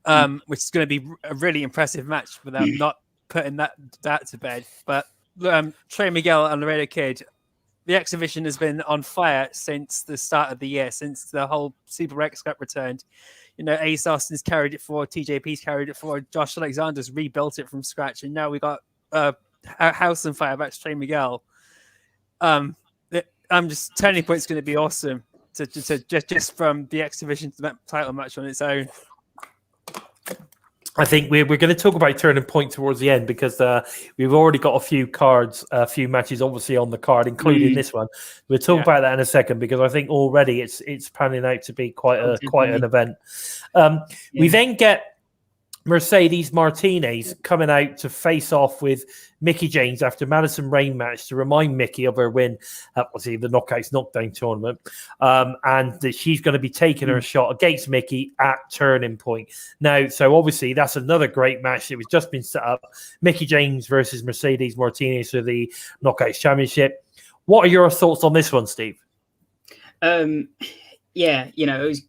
which is going to be a really impressive match without not putting that to bed. But Trey Miguel and Laredo Kid. The X Division has been on fire since the start of the year, since the whole Super X got returned. Ace Austin's carried it forward, TJP's carried it forward, Josh Alexander's rebuilt it from scratch, and now we got House on Fire back to Trey Miguel. I'm just Turning Point's going to be awesome to just from the X Division title match on its own. I think we're going to talk about Turning Point towards the end because we've already got a few matches obviously on the card, including this one. We'll talk about that in a second because I think already it's panning out to be quite an event. We then get Mercedes Martinez coming out to face off with Mickie James after Madison Rain match to remind Mickie of her win at the Knockouts Knockdown tournament. And that she's going to be taking her shot against Mickie at Turning Point. Now, so obviously that's another great match that was just been set up. Mickie James versus Mercedes Martinez for the Knockouts Championship. What are your thoughts on this one, Steve? It was.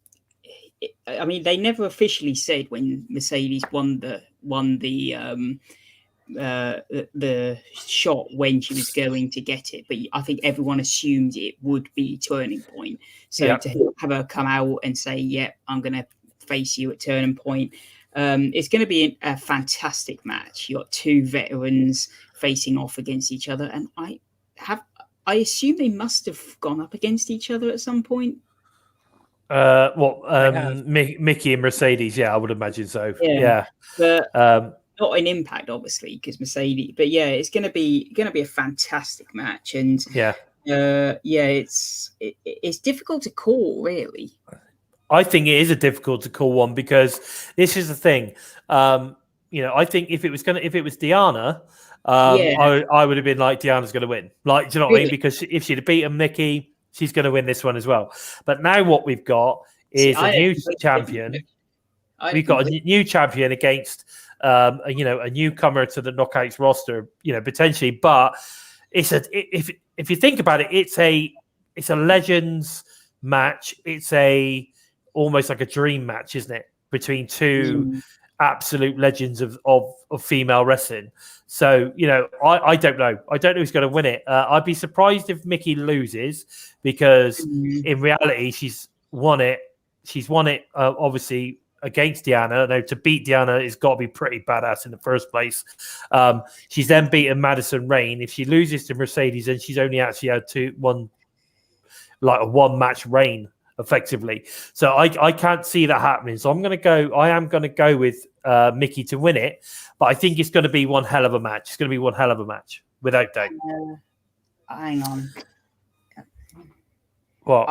I mean, they never officially said when Mercedes won the shot when she was going to get it, but I think everyone assumed it would be Turning Point. So to have her come out and say, "Yep, I'm going to face you at Turning Point," it's going to be a fantastic match. You got two veterans facing off against each other, and I assume they must have gone up against each other at some point. Mickie and Mercedes, I would imagine so. But not in Impact, obviously, because Mercedes. But it's going to be a fantastic match, and it's difficult to call, really. I think it is a difficult to call one because this is the thing. I think if it was Deonna, I would have been like, Deonna's going to win. Like, do you know what I mean? Because if she'd have beaten Mickie, she's going to win this one as well. But now what we've got is a new champion. We've got a new champion against, a newcomer to the Knockouts roster, potentially. But if you think about it, it's a Legends match. It's almost like a dream match, isn't it? Between two absolute legends of female wrestling. So, I don't know. I don't know who's going to win it. I'd be surprised if Mickie loses because in reality, she's won it. She's won it, obviously, against Deonna. Now, to beat Deonna, it's got to be pretty badass in the first place. She's then beaten Madison Rain. If she loses to Mercedes, then she's only actually had a one-match reign effectively. So I can't see that happening. So I am going to go with Mickey to win it, but I think it's going to be one hell of a match. It's going to be one hell of a match, without doubt. Hang on. What?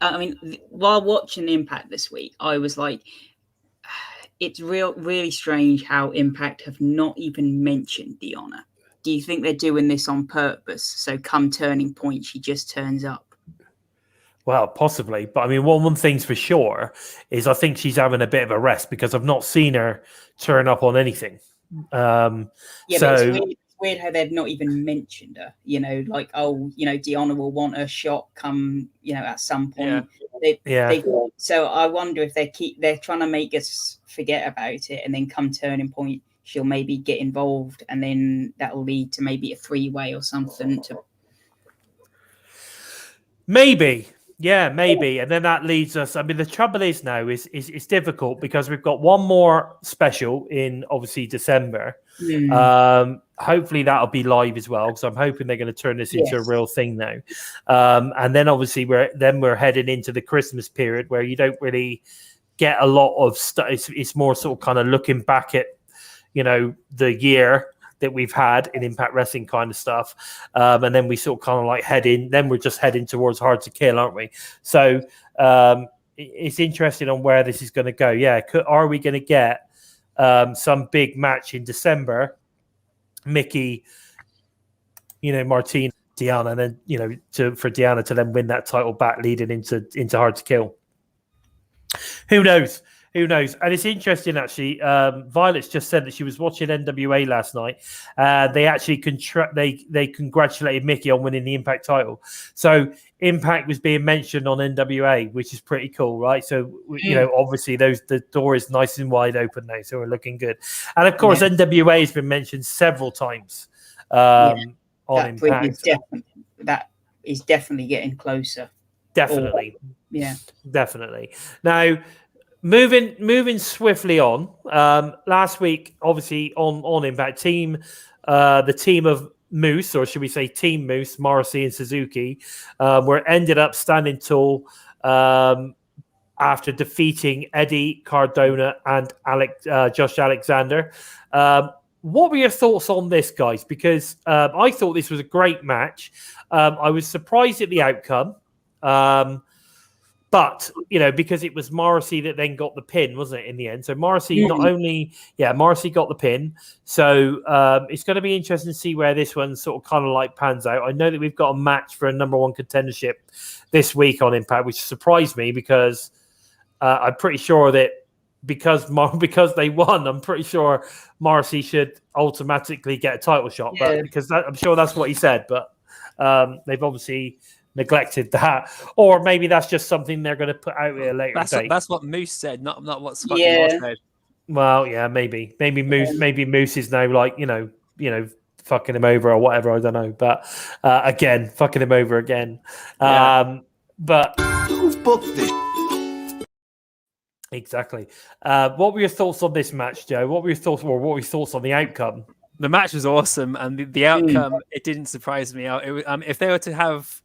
I mean, while watching Impact this week, I was like, it's really strange how Impact have not even mentioned Deonna. Do you think they're doing this on purpose? So come turning point, she just turns up. Well, possibly. But I mean, one thing's for sure is I think she's having a bit of a rest because I've not seen her turn up on anything. But it's weird how they've not even mentioned her. You know, like, oh, you know, Deonna will want her shot come, you know, at some point. So I wonder if they're trying to make us forget about it, and then come turning point, she'll maybe get involved, and then that'll lead to maybe a 3-way or something. Maybe. Yeah, maybe. And then that leads us. I mean, the trouble is now is it's difficult because we've got one more special in obviously December. Hopefully that'll be live as well, because I'm hoping they're going to turn this into a real thing now. And then obviously we're heading into the Christmas period where you don't really get a lot of stuff. It's more sort of kind of looking back at, you know, the year that we've had in Impact Wrestling kind of stuff. And then we sort of kind of like we're just heading towards Hard to Kill, aren't we? So it's interesting on where this is going to go. Yeah. Are we going to get some big match in December? Mickey, you know, Martina, Deonna, and then, you know, for Deonna to then win that title back leading into Hard to Kill. Who knows? Who knows? And it's interesting, actually. Violet's just said that she was watching NWA last night. They actually they congratulated Mickey on winning the Impact title. So Impact was being mentioned on NWA, which is pretty cool, right? So, you know, obviously the door is nice and wide open now, so we're looking good. And of course, NWA has been mentioned several times on Impact. That is definitely getting closer. Definitely. Definitely. Now, moving swiftly on. Last week, obviously on Impact the team of Moose, or should we say Team Moose, Morrissey and Suzuki, were ended up standing tall after defeating Eddie Cardona and Josh Alexander. What were your thoughts on this, guys? Because I thought this was a great match. I was surprised at the outcome. But, you know, because it was Morrissey that then got the pin, wasn't it, in the end? So Morrissey Morrissey got the pin. So it's going to be interesting to see where this one sort of kind of like pans out. I know that we've got a match for a number one contendership this week on Impact, which surprised me because I'm pretty sure that because they won, I'm pretty sure Morrissey should automatically get a title shot. But because I'm sure that's what he said. But they've obviously neglected that, or maybe that's just something they're going to put out at a later date. That's what Moose said, not what Scott said. Well, yeah, maybe Moose is now like you know fucking him over or whatever. I don't know, but again, fucking him over again. But Who booked this? Exactly. What were your thoughts on this match, Joe? What were your thoughts on the outcome? The match was awesome, and the outcome it didn't surprise me. If they were to have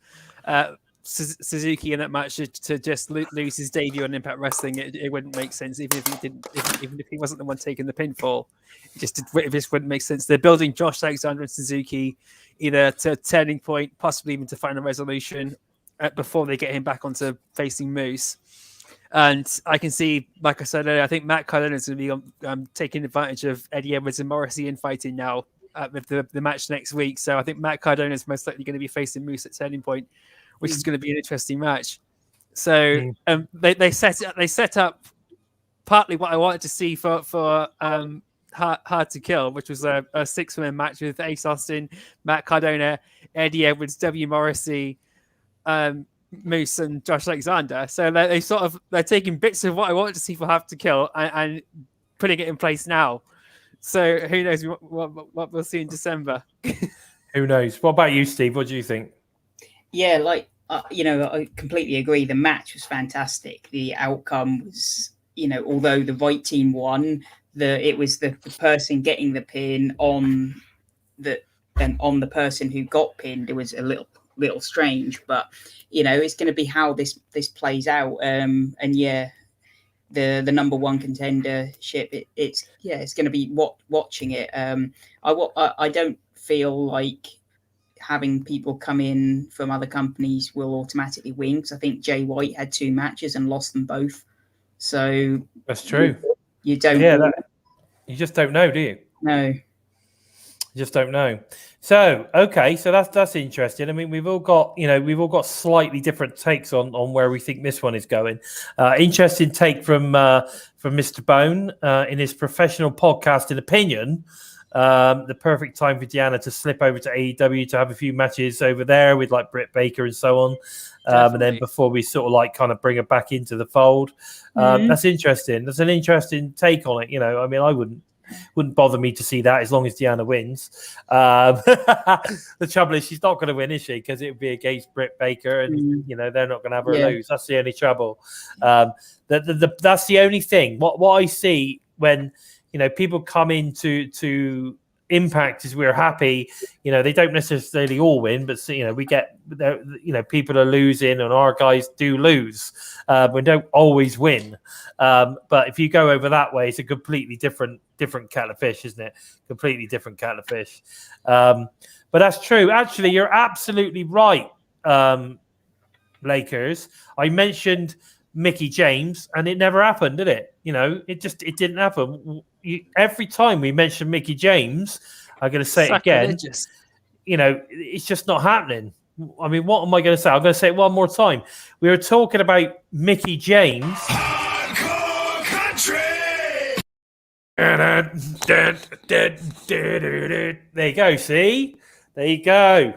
Suzuki in that match to just lose his debut on Impact Wrestling, it wouldn't make sense. Even if he wasn't the one taking the pinfall, it just wouldn't make sense. They're building Josh Alexander and Suzuki either to a turning point, possibly even to final resolution before they get him back onto facing Moose. And I can see, like I said earlier, I think Matt Cardona is going to be taking advantage of Eddie Edwards and Morrissey infighting now with the match next week. So I think Matt Cardona is most likely going to be facing Moose at turning point, which is going to be an interesting match. So they set up partly what I wanted to see for Hard to Kill, which was a 6-man match with Ace Austin, Matt Cardona, Eddie Edwards, W. Morrissey, Moose and Josh Alexander. So they're taking bits of what I wanted to see for Hard to Kill and putting it in place now. So who knows what we'll see in December. Who knows? What about you, Steve? What do you think? Yeah, I completely agree. The match was fantastic. The outcome was, although the right team won, it was the person getting the pin on the person who got pinned. It was a little little strange, but it's going to be how this plays out. And yeah, the number one contendership, it's going to be watching it. I don't feel like having people come in from other companies will automatically win, because I think Jay White had 2 matches and lost them both. So that's true. You don't. Yeah, you just don't know, do you? No. You just don't know. So okay, so that's interesting. I mean, we've all got slightly different takes on where we think this one is going. Interesting take from Mr. Bone in his professional podcasting opinion. The perfect time for Deanna to slip over to AEW to have a few matches over there with like Britt Baker and so on. And then before we sort of like kind of bring her back into the fold. That's interesting. That's an interesting take on it. I mean, I wouldn't bother me to see that as long as Deanna wins. The trouble is she's not going to win, is she? Because it would be against Britt Baker, and they're not going to have her lose. That's the only trouble. That's the only thing. What I see when people come into Impact is we're happy. They don't necessarily all win, but we get people are losing, and our guys do lose. We don't always win, but if you go over that way, it's a completely different kettle of fish, isn't it? Completely different kettle of fish. But that's true. Actually, you're absolutely right, Lakers. I mentioned Mickie James, and it never happened, did it? It didn't happen. Every time we mention Mickie James, I'm going to say it again. It's just not happening. I mean, what am I going to say? I'm going to say it one more time. We were talking about Mickie James. Hardcore country. There you go. See? There you go.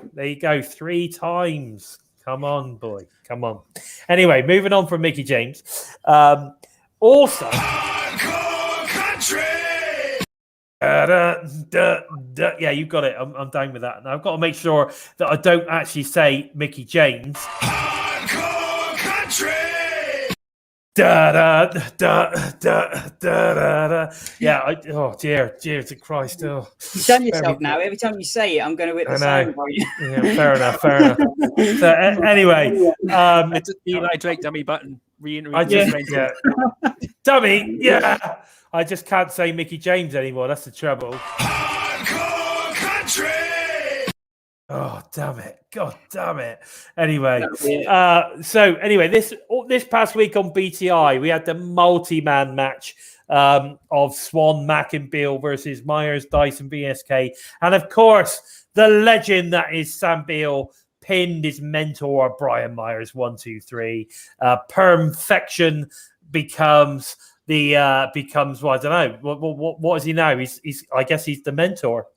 3 times. Come on, boy. Come on. Anyway, moving on from Mickie James. Also, Hardcore country. Yeah, you got it. I'm down with that. Now I've got to make sure that I don't actually say Mickie James. Hardcore country. Yeah. Oh dear to Christ. Oh, you've done yourself now. Every time you say it, I'm going to hit the sound. Yeah, fair enough. So anyway, Eli Drake dummy button. Dummy. Yeah. I just can't say Mickie James anymore. That's the trouble. Hardcore country. Oh, damn it. God damn it. Anyway, this past week on BTI, we had the multi-man match of Swan, Mack, and Beal versus Myers, Dyson, BSK. And of course, the legend that is Sam Beal pinned his mentor, Brian Myers, 1, 2, 3. Perfection becomes well, I don't know. What is he now? He's I guess he's the mentor.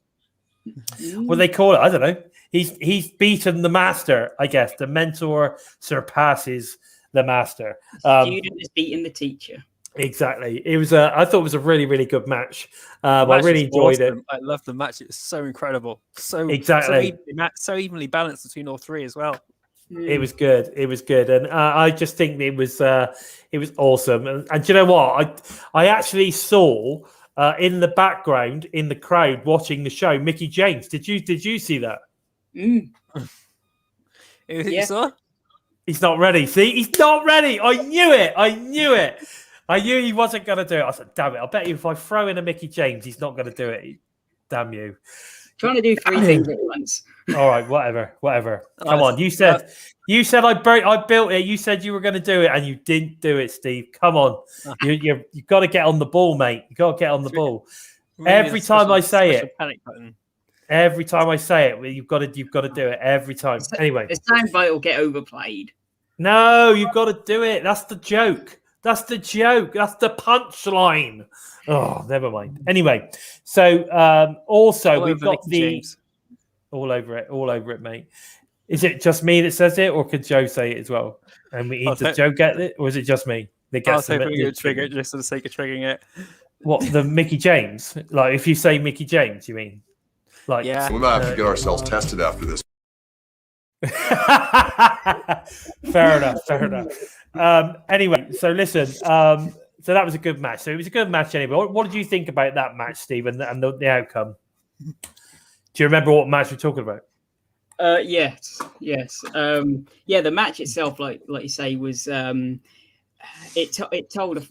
What do they call it? I don't know. He's beaten the master, I guess. The mentor surpasses the master. Student is beating the teacher. Exactly. It was. I thought it was a really, really good match. I really enjoyed it. I loved the match. It was so incredible. So evenly balanced between all 3 as well. It was good. And I just think it was awesome. And do you know what? I actually saw in the background, in the crowd watching the show, Mickie James. Did you see that? You saw? He's not ready. See, he's not ready. I knew it. I knew he wasn't going to do it. I said, damn it. I bet you if I throw in a Mickie James, he's not going to do it. Damn you. Trying to do 3 things at once. All right, whatever. Come on. You said I built it. You said you were going to do it, and you didn't do it, Steve. Come on. You've got to get on the ball, mate. You got to get on the ball. Every time I say it, panic button. Every time I say it, you've got to do it every time. Anyway, the soundbite will get overplayed. No, you've got to do it. That's the joke. That's the punchline. Oh, never mind. Anyway, so also we've got the James. all over it, mate. Is it just me that says it, or could Joe say it as well? And does Joe get it, or is it just me that gets it? I'll trigger it just for the sake of triggering it. What, the Mickie James? Like, if you say Mickie James, you mean? Like, yeah. We might have to get ourselves tested after this. Fair enough. Anyway, so listen. So that was a good match. So it was a good match anyway. What did you think about that match, Steve, and the outcome? Do you remember what match we're talking about? Yes. Yeah, the match itself, like you say, was it told a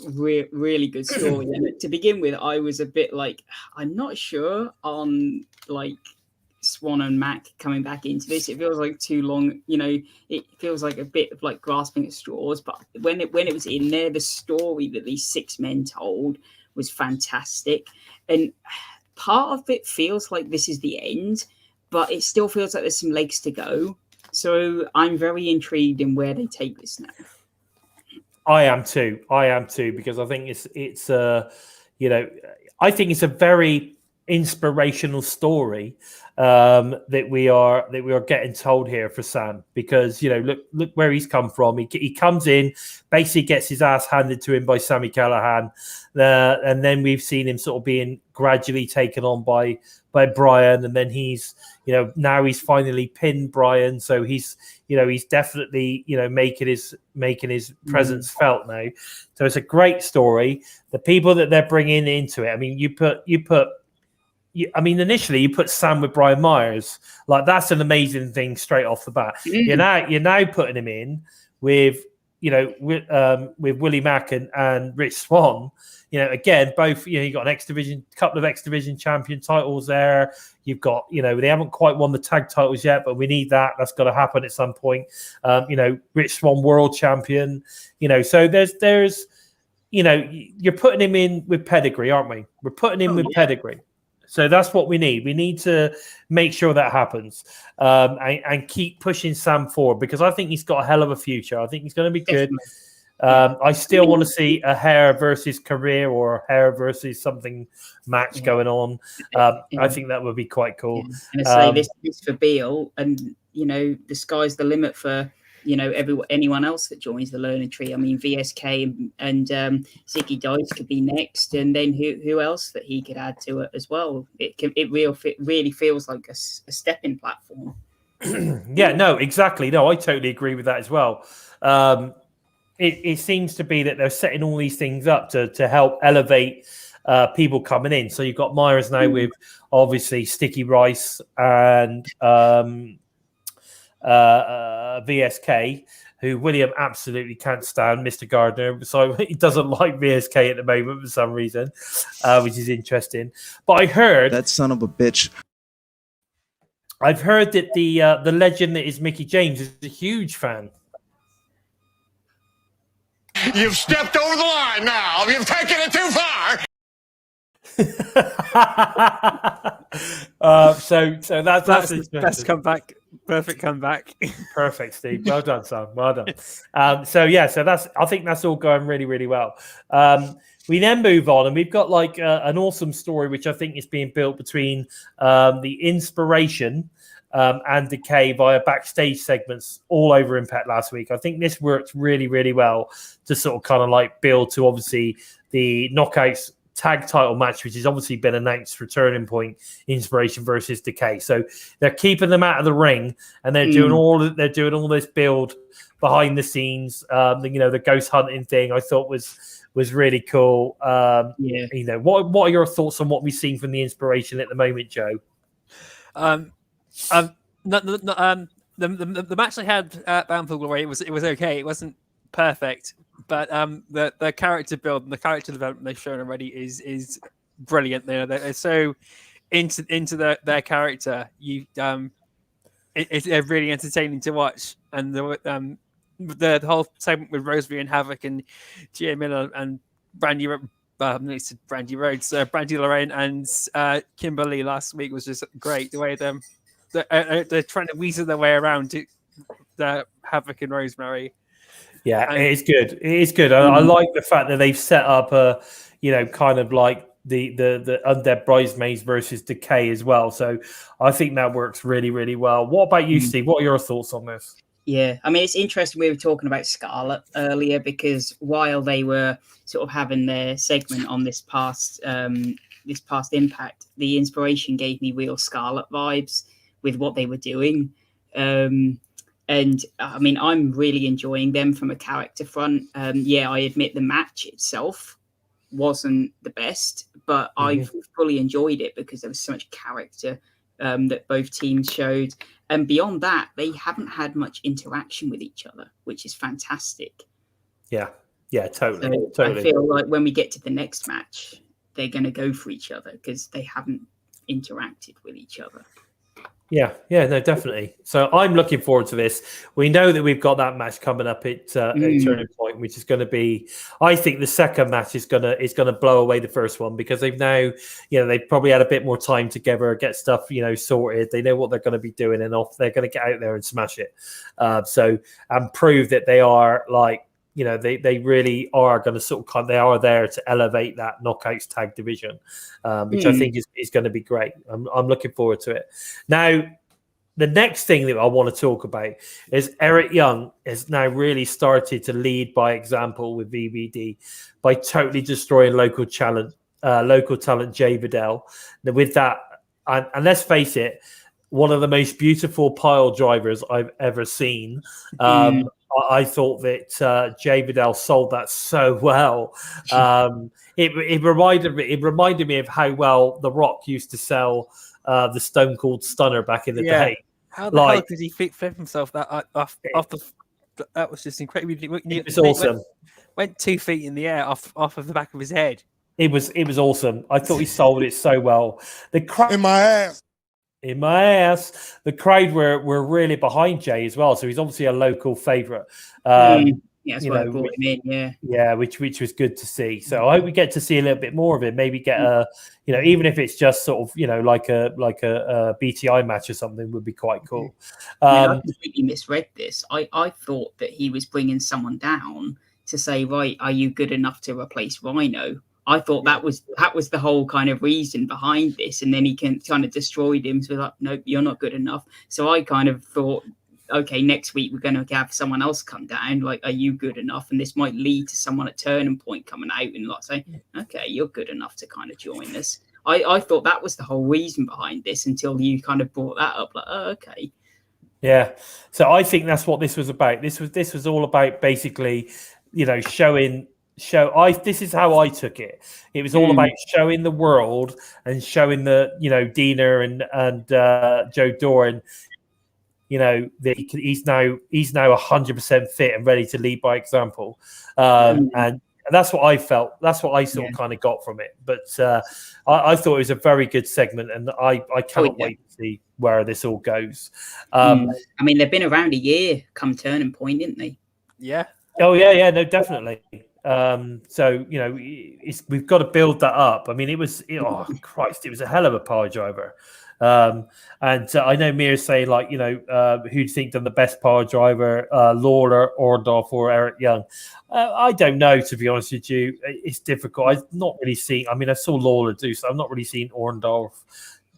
really good story. And to begin with, I was a bit like, I'm not sure on like Swan and Mac coming back into this. It feels like too long. It feels like a bit of like grasping at straws. But when it was in there, the story that these 6 men told was fantastic, and part of it feels like this is the end, but it still feels like there's some legs to go. So I'm very intrigued in where they take this now. I am too, because I think it's I think it's a very inspirational story that we are getting told here for Sam, because look where he's come from. He comes in, basically gets his ass handed to him by Sami Callihan, and then we've seen him sort of being gradually taken on by Brian, and then he's now he's finally pinned Brian, so he's definitely making his presence felt now. So it's a great story. The people that they're bringing into it, I mean, initially you put Sam with Brian Myers, like that's an amazing thing straight off the bat. You're now putting him in with Willie Mack and Rich Swann. Again, both you got an couple of X Division champion titles there. You've got they haven't quite won the tag titles yet, but we need that. That's got to happen at some point. Rich Swann world champion. So there's you're putting him in with pedigree, aren't we? We're putting him with pedigree. So that's what we need. We need to make sure that happens and keep pushing Sam forward, because I think he's got a hell of a future. I think he's going to be good. I still want to see a hair versus career or a hair versus something match going on. I think that would be quite cool. And I say this is for Beal, and the sky's the limit for anyone else that joins the learning tree. I mean, VSK and Zicky Dice could be next, and then who else that he could add to it as well. It really feels like a stepping platform. Yeah, no, exactly. No, I totally agree with that as well. It seems to be that they're setting all these things up to help elevate people coming in. So you've got Myers now with obviously Sticky Rice and VSK, who William absolutely can't stand, Mr. Gardner. So he doesn't like VSK at the moment for some reason, which is interesting. But I heard that son of a bitch. I've heard that the legend that is Mickey James is a huge fan. You've stepped over the line now. You've taken it too far. So that's the best comeback. Perfect comeback. Perfect, Steve. Well done, son. Well done. So I think that's all going really, really well. We then move on, and we've got like an awesome story, which I think is being built between the Inspiration and Decay via backstage segments all over Impact last week. I think this worked really, really well to sort of kind of like build to obviously the Knockouts tag title match, which has obviously been announced for Turning Point, Inspiration versus Decay. So they're keeping them out of the ring, and they're doing all this build behind the scenes. The ghost hunting thing I thought was really cool. What are your thoughts on what we've seen from the Inspiration at the moment, Joe? The match I had at Bound for Glory, it was okay. It wasn't perfect, but the character build and the character development they've shown already is brilliant. They're so into their character. They're really entertaining to watch, and the whole segment with Rosemary and Havoc and Gia Miller and Brandy Rhodes, Brandy Lorraine and Kimberly last week was just great. The way they're trying to weasel their way around to the Havoc and Rosemary. Yeah, it is good. It is good. I like the fact that they've set up kind of like the Undead Bridesmaids versus Decay as well. So I think that works really, really well. What about you, Steve? What are your thoughts on this? Yeah, I mean, it's interesting. We were talking about Scarlett earlier, because while they were sort of having their segment on this past Impact, the Inspiration gave me real Scarlett vibes with what they were doing. And I mean, I'm really enjoying them from a character front. I admit the match itself wasn't the best, but I fully enjoyed it because there was so much character that both teams showed. And beyond that, they haven't had much interaction with each other, which is fantastic. Yeah, totally. So I feel like when we get to the next match, they're going to go for each other because they haven't interacted with each other. Yeah, no, definitely. So I'm looking forward to this. We know that we've got that match coming up at Turning Point, which is going to be. I think the second match is gonna blow away the first one because they've now, they've probably had a bit more time together, get stuff, sorted. They know what they're going to be doing, and they're going to get out there and smash it. And prove that they are like. They really are going to they are there to elevate that Knockouts tag division, which I think is going to be great. I'm looking forward to it. Now, the next thing that I want to talk about is Eric Young has now really started to lead by example with VBD by totally destroying local talent Jay Vidal. With that, and let's face it, one of the most beautiful pile drivers I've ever seen. I thought that Jay Vidal sold that so well. It reminded me of how well The Rock used to sell the Stone Cold Stunner back in the day. How the hell did he flip himself that off the? That was just incredible. It was awesome. Went 2 feet in the air off of the back of his head. It was awesome. I thought he sold it so well. The crowd in my ass. The crowd were really behind Jay as well, so he's obviously a local favourite. That's why I brought him in. Which was good to see. So I hope we get to see a little bit more of it. Maybe get a, even if it's just sort of, like a BTI match or something, would be quite cool. I completely misread this. I thought that he was bringing someone down to say, right, are you good enough to replace Rhino? I thought that was the whole kind of reason behind this, and then he kind of destroyed him. So like, nope, you're not good enough. So I kind of thought, okay, next week we're going to have someone else come down. Like, are you good enough? And this might lead to someone at Turning Point coming out and like saying, okay, you're good enough to kind of join us. I thought that was the whole reason behind this until you kind of brought that up. Like, oh, okay. Yeah. So I think that's what this was about. This was all about basically, showing. This is how I took it. It was all about showing the world and showing the Dina and Joe Doran, that he's now 100% fit and ready to lead by example. And that's what I felt. That's what I sort of kind of got from it. But I thought it was a very good segment, and I cannot wait to see where this all goes. I mean, they've been around a year come Turning Point, didn't they? Yeah. Oh yeah, no, definitely. So we've got to build that up. I mean, it was Christ, it was a hell of a power driver. And I know Mir's saying like, who do you think done the best power driver, Lawler, Orndorff, or Eric Young? I don't know, to be honest with you. It's difficult. I've not really seen. I mean, I saw Lawler do, so I've not really seen Orndorff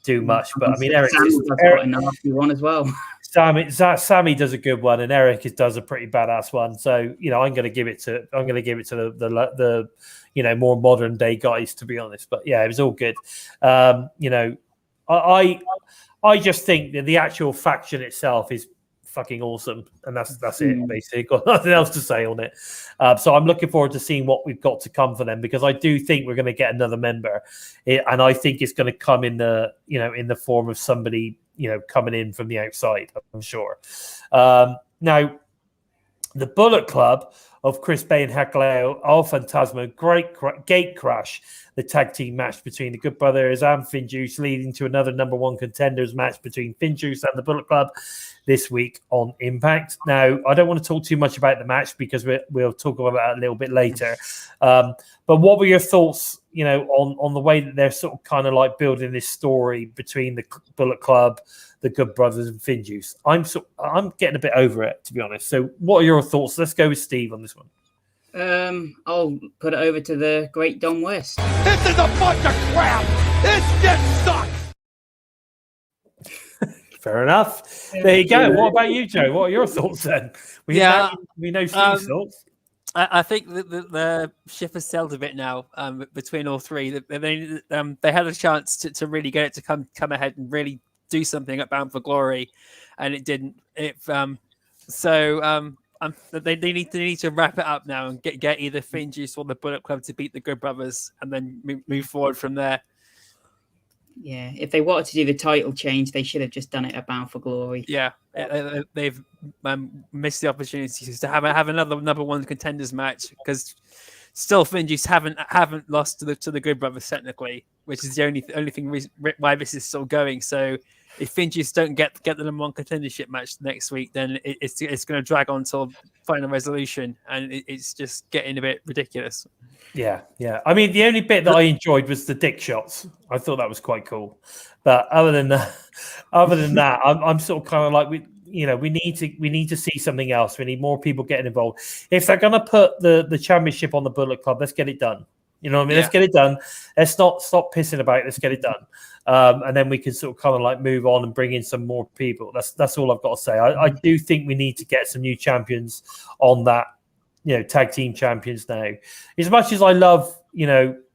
do much. But I mean, Eric got a nasty one as well. Sammy does a good one, and Eric does a pretty badass one. So I'm going to give it to the more modern day guys, to be honest. But yeah, it was all good. I just think that the actual faction itself is fucking awesome, and that's it basically. Got nothing else to say on it. So I'm looking forward to seeing what we've got to come for them, because I do think we're going to get another member, and I think it's going to come in the in the form of somebody coming in from the outside, I'm sure. Now, the Bullet Club of Chris Bay and Hakaleo, Al Fantasma, great gate crash, the tag team match between the Good Brothers and Finjuice, leading to another number one contenders match between Finjuice and the Bullet Club this week on Impact. Now, I don't want to talk too much about the match because we'll talk about that a little bit later. But what were your thoughts, on the way that they're sort of kind of like building this story between the Bullet Club, the Good Brothers, and Finjuice? I'm getting a bit over it, to be honest. So what are your thoughts? Let's go with Steve on this one. I'll put it over to the great Don West. This is a bunch of crap. This just sucks. Fair enough. There you go. What about you, Joe? What are your thoughts then? We know Steve's thoughts. I think that the ship has sailed a bit now between all three. They had a chance to really get it to come ahead and really do something at Bound for Glory, and it didn't. They need to wrap it up now and get either Finjuice or the Bullet Club to beat the Good Brothers, and then move forward from there. Yeah, if they wanted to do the title change, they should have just done it at Bound for Glory. Yeah, they've missed the opportunities to have another number one contenders match, because still Finjuice haven't lost to the Good Brothers technically, which is the only thing why this is still going. So if Finjuice don't get the number one contendership match next week, then it's going to drag on till Final Resolution, and it's just getting a bit ridiculous. Yeah. I mean, the only bit that I enjoyed was the dick shots. I thought that was quite cool. But other than that, I'm sort of kind of like we need to see something else. We need more people getting involved. If they're going to put the championship on the Bullet Club, let's get it done. You know what I mean? Yeah. Let's get it done. Let's not stop pissing about it. Let's get it done. And then we can sort of kind of like move on and bring in some more people. That's all I've got to say. I do think we need to get some new champions on that, tag team champions now. As much as I love,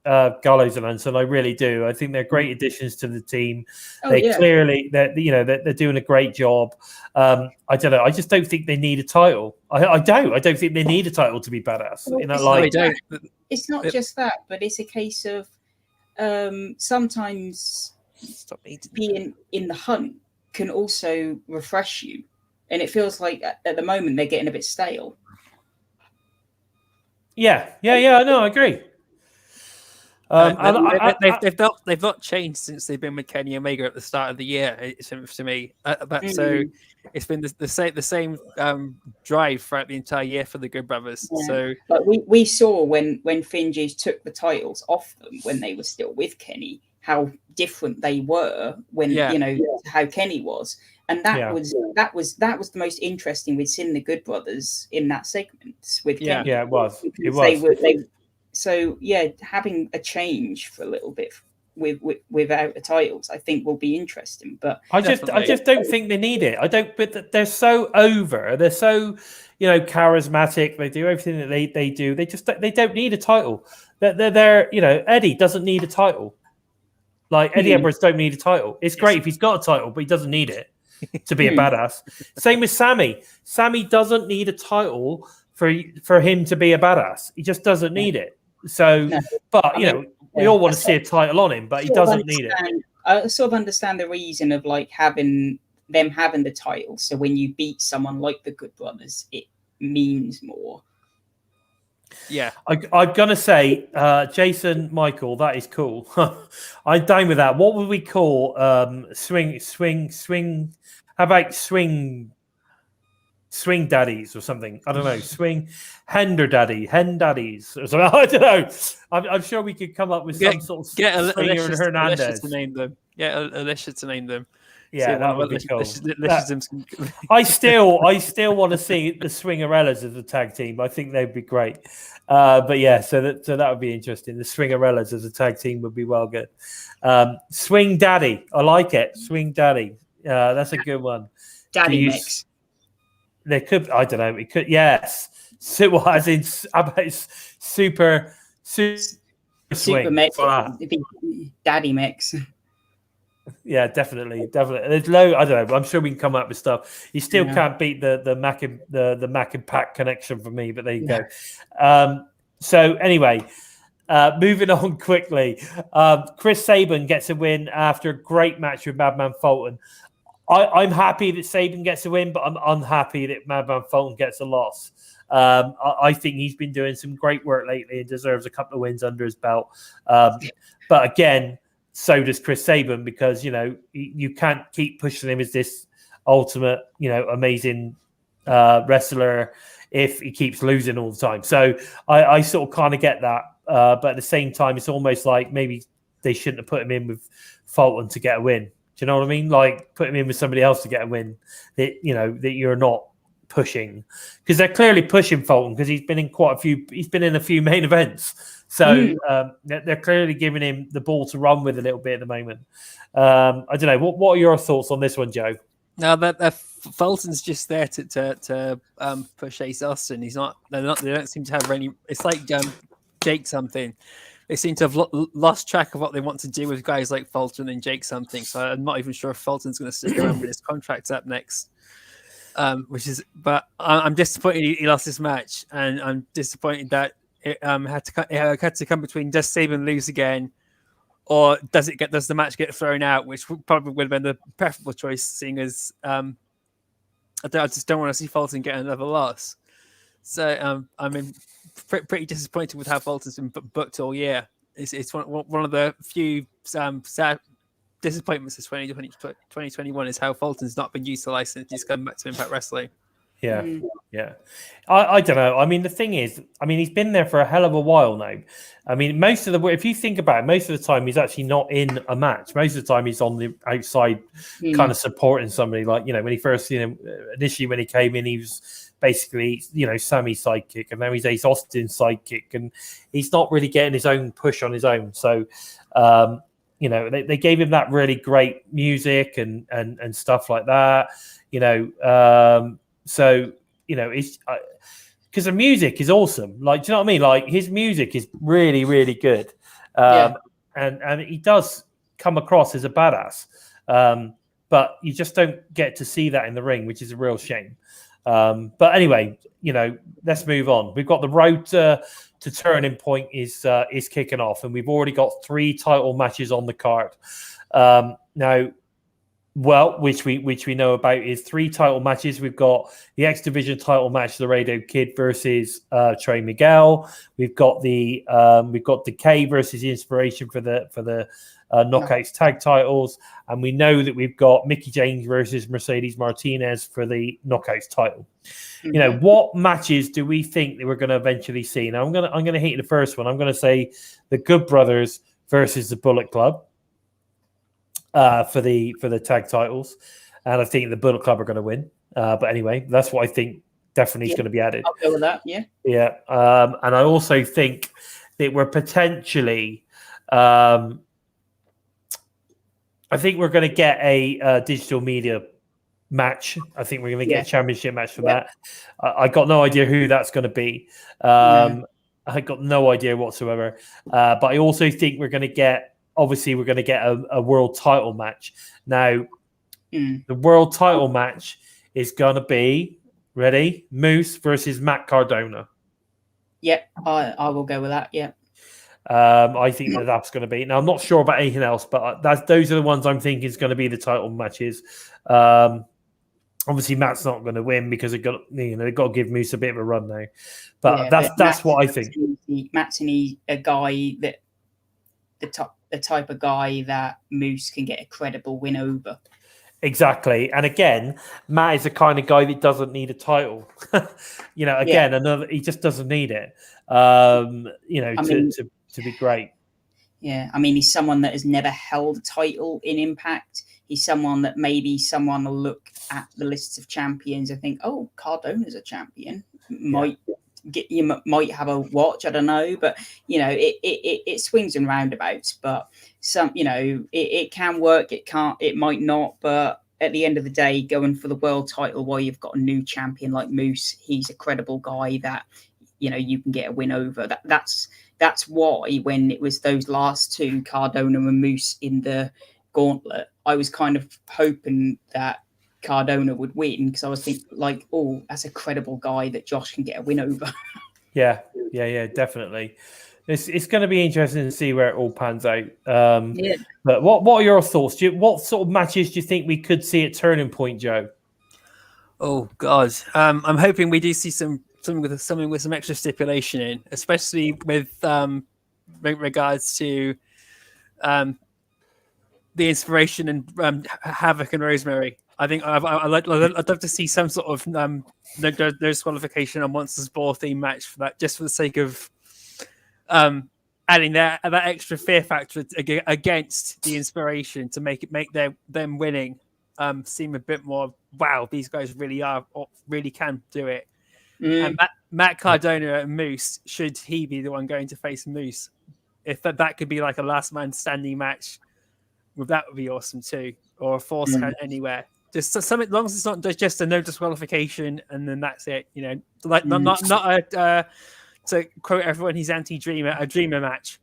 Gallows and Anson, I really do. I think they're great additions to the team. Clearly they're doing a great job. I don't know. I just don't think they need a title. I don't think they need a title to be badass. It's not just that, but it's a case of sometimes being in the hunt can also refresh you, and it feels like at the moment they're getting a bit stale. Yeah. No, I agree. They've not changed since they've been with Kenny Omega at the start of the year. It seems to me, so it's been the same drive throughout the entire year for the Good Brothers. Yeah. So, but we saw when Finjuice took the titles off them when they were still with Kenny, how different they were when how Kenny was, and that was the most interesting we'd seen the Good Brothers in that segment with Kenny. Yeah, it was. So having a change for a little bit without the titles, I think will be interesting. But I just don't think they need it. I don't. But they're so over. They're so charismatic. They do everything that they do. They don't need a title. They're Eddie doesn't need a title. Like Eddie Edwards don't need a title. It's great if he's got a title, but he doesn't need it to be a badass. Same with Sammy. Sammy doesn't need a title for him to be a badass. He just doesn't need it. So, but we all want to see a title on him, but he doesn't need it. I sort of understand the reason of like having the title. So when you beat someone like the Good Brothers, it means more. Yeah, I'm gonna say, Jason Michael, that is cool. I'm down with that. What would we call swing? How about swing daddies or something? I don't know. Swing hen daddies or something. I don't know. I'm sure we could come up with some sort of Alicia Hernandez to name them. Get Alicia to name them. Yeah, that would be cool. I still want to see the Swingerellas as a tag team. I think they'd be great. But yeah, so that would be interesting. The Swingerellas as a tag team would be well good. Swing Daddy, I like it. Swing Daddy, that's a good one. Daddy mix. They could. I don't know. It could. Yes. So as in about super swing. Mix. Daddy mix. Yeah, definitely. There's low. I don't know. I'm sure we can come up with stuff. You still can't beat the Mac and Pack connection for me, but there you go. So anyway, moving on quickly. Chris Sabin gets a win after a great match with Madman Fulton. I'm happy that Sabin gets a win, but I'm unhappy that Madman Fulton gets a loss. I think he's been doing some great work lately and deserves a couple of wins under his belt. But again, so does Chris Sabin, because you can't keep pushing him as this ultimate, amazing wrestler if he keeps losing all the time. So I sort of kind of get that, but at the same time, it's almost like maybe they shouldn't have put him in with Fulton to get a win. Do you know what I mean? Like put him in with somebody else to get a win that that you're not pushing, because they're clearly pushing Fulton because he's been in a few main events. So they're clearly giving him the ball to run with a little bit at the moment. I don't know. What are your thoughts on this one, Joe? No, Fulton's just there to push Ace Austin. He's not. They don't seem to have any. It's like Jake something. They seem to have lost track of what they want to do with guys like Fulton and Jake something. So I'm not even sure if Fulton's going to stick around when his contract's up next. But I'm disappointed he lost this match, and I'm disappointed that it had to come between does Sabin lose again, or does the match get thrown out, which probably would have been the preferable choice, seeing as I just don't want to see Fulton get another loss. So I'm pretty disappointed with how Fulton's been booked all year. It's one of the few sad disappointments of 2021 is how Fulton's not been utilised since he's come back to Impact Wrestling. Yeah, yeah. I don't know. I mean, the thing is, he's been there for a hell of a while now. I mean, most of the, if you think about it, most of the time he's actually not in a match. Most of the time he's on the outside, kind of supporting somebody. Like, when he first, initially when he came in, he was basically, Sammy's sidekick, and now he's Ace Austin's sidekick, and he's not really getting his own push on his own. So, they gave him that really great music and stuff like that. So, it's because the music is awesome. Like, do you know what I mean? Like, his music is really, really good. And he does come across as a badass. But you just don't get to see that in the ring, which is a real shame. But anyway, let's move on. We've got the road to Turning Point is kicking off, and we've already got 3 title matches on the card. Now, which we know about is 3 title matches. We've got the X Division title match, the Radio Kid versus Trey Miguel. We've got the Decay versus the Inspiration for the Knockouts tag titles, and we know that we've got Mickey James versus Mercedes Martinez for the Knockouts title. What matches do we think that we're going to eventually see? Now, I'm gonna hit you the first one. I'm going to say the Good Brothers versus the Bullet Club. For the tag titles, and I think the Bullet Club are going to win. But anyway, that's what I think definitely is going to be added. I'll go with that. Yeah. And I also think that we're potentially, I think we're going to get a digital media match. I think we're going to get a championship match for that. I got no idea who that's going to be. I got no idea whatsoever. But I also think we're going to get. Obviously, we're going to get a world title match. Now, the world title match is going to be, ready, Moose versus Matt Cardona. Yep, I will go with that, yeah. I think that's going to be. Now, I'm not sure about anything else, but those are the ones I'm thinking is going to be the title matches. Obviously, Matt's not going to win because they've got to give Moose a bit of a run now. But that's what I think. Matt's a guy that the type of guy that Moose can get a credible win over. Exactly. And again, Matt is the kind of guy that doesn't need a title. He just doesn't need it, to be great. Yeah. I mean, he's someone that has never held a title in Impact. He's someone that maybe someone will look at the lists of champions and think, oh, Cardona's a champion. Might have a watch, I don't know, but it swings and roundabouts. But it can work, it might not. But at the end of the day, going for the world title while you've got a new champion like Moose, he's a credible guy that you can get a win over. That's why when it was those last 2, Cardona and Moose in the gauntlet, I was kind of hoping that Cardona would win because I was thinking like, oh, that's a credible guy that Josh can get a win over. Yeah, definitely. It's going to be interesting to see where it all pans out. But what are your thoughts? What sort of matches do you think we could see at Turning Point, Joe? Oh God, I'm hoping we do see something with some extra stipulation in, especially with regards to the Inspiration and Havoc and Rosemary. I think I'd love to see some sort of no disqualification on Monsters Ball theme match for that, just for the sake of adding that extra fear factor against the Inspiration to make them winning seem a bit more. Wow, these guys really can do it. And Matt Cardona and Moose, should he be the one going to face Moose, if that could be like a last man standing match, that would be awesome too, or a force count anywhere. Just something, as long as it's not just a no disqualification and then that's it. Like not a to quote everyone, he's anti-dreamer, a dreamer match.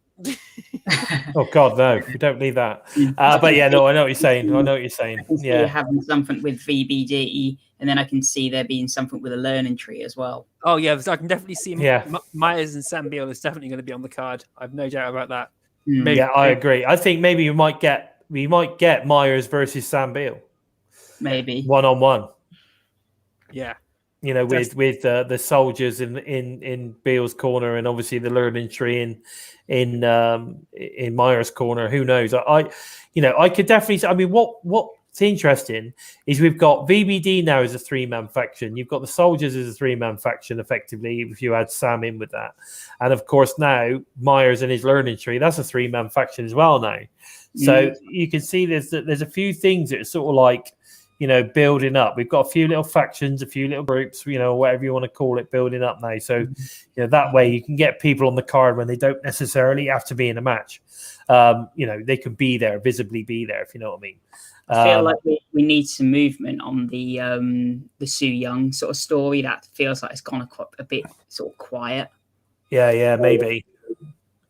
Oh God, no, we don't need that. But yeah, no, I know what you're saying. Yeah, having something with VBD, and then I can see there being something with a learning tree as well. Oh yeah, I can definitely see Myers and Sam Beal is definitely going to be on the card. I've no doubt about that. Yeah, I agree. I think maybe we might get Myers versus Sam Beale, maybe 1-on-1. Yeah. You know, with the soldiers in Beale's corner, and obviously the learning tree in Myers' corner. Who knows? I could definitely. I mean, what's interesting is we've got VBD now as a 3-man faction. You've got the soldiers as a 3-man faction, effectively, if you add Sam in with that, and of course now Myers and his learning tree. That's a 3-man faction as well now. So you can see there's a few things that are sort of like, building up. We've got a few little factions, a few little groups, whatever you want to call it, building up now. So, that way you can get people on the card when they don't necessarily have to be in a match. They can be there, visibly be there, if you know what I mean. I feel like we need some movement on the Su Yung sort of story. That feels like it's gone a bit sort of quiet. Yeah, maybe.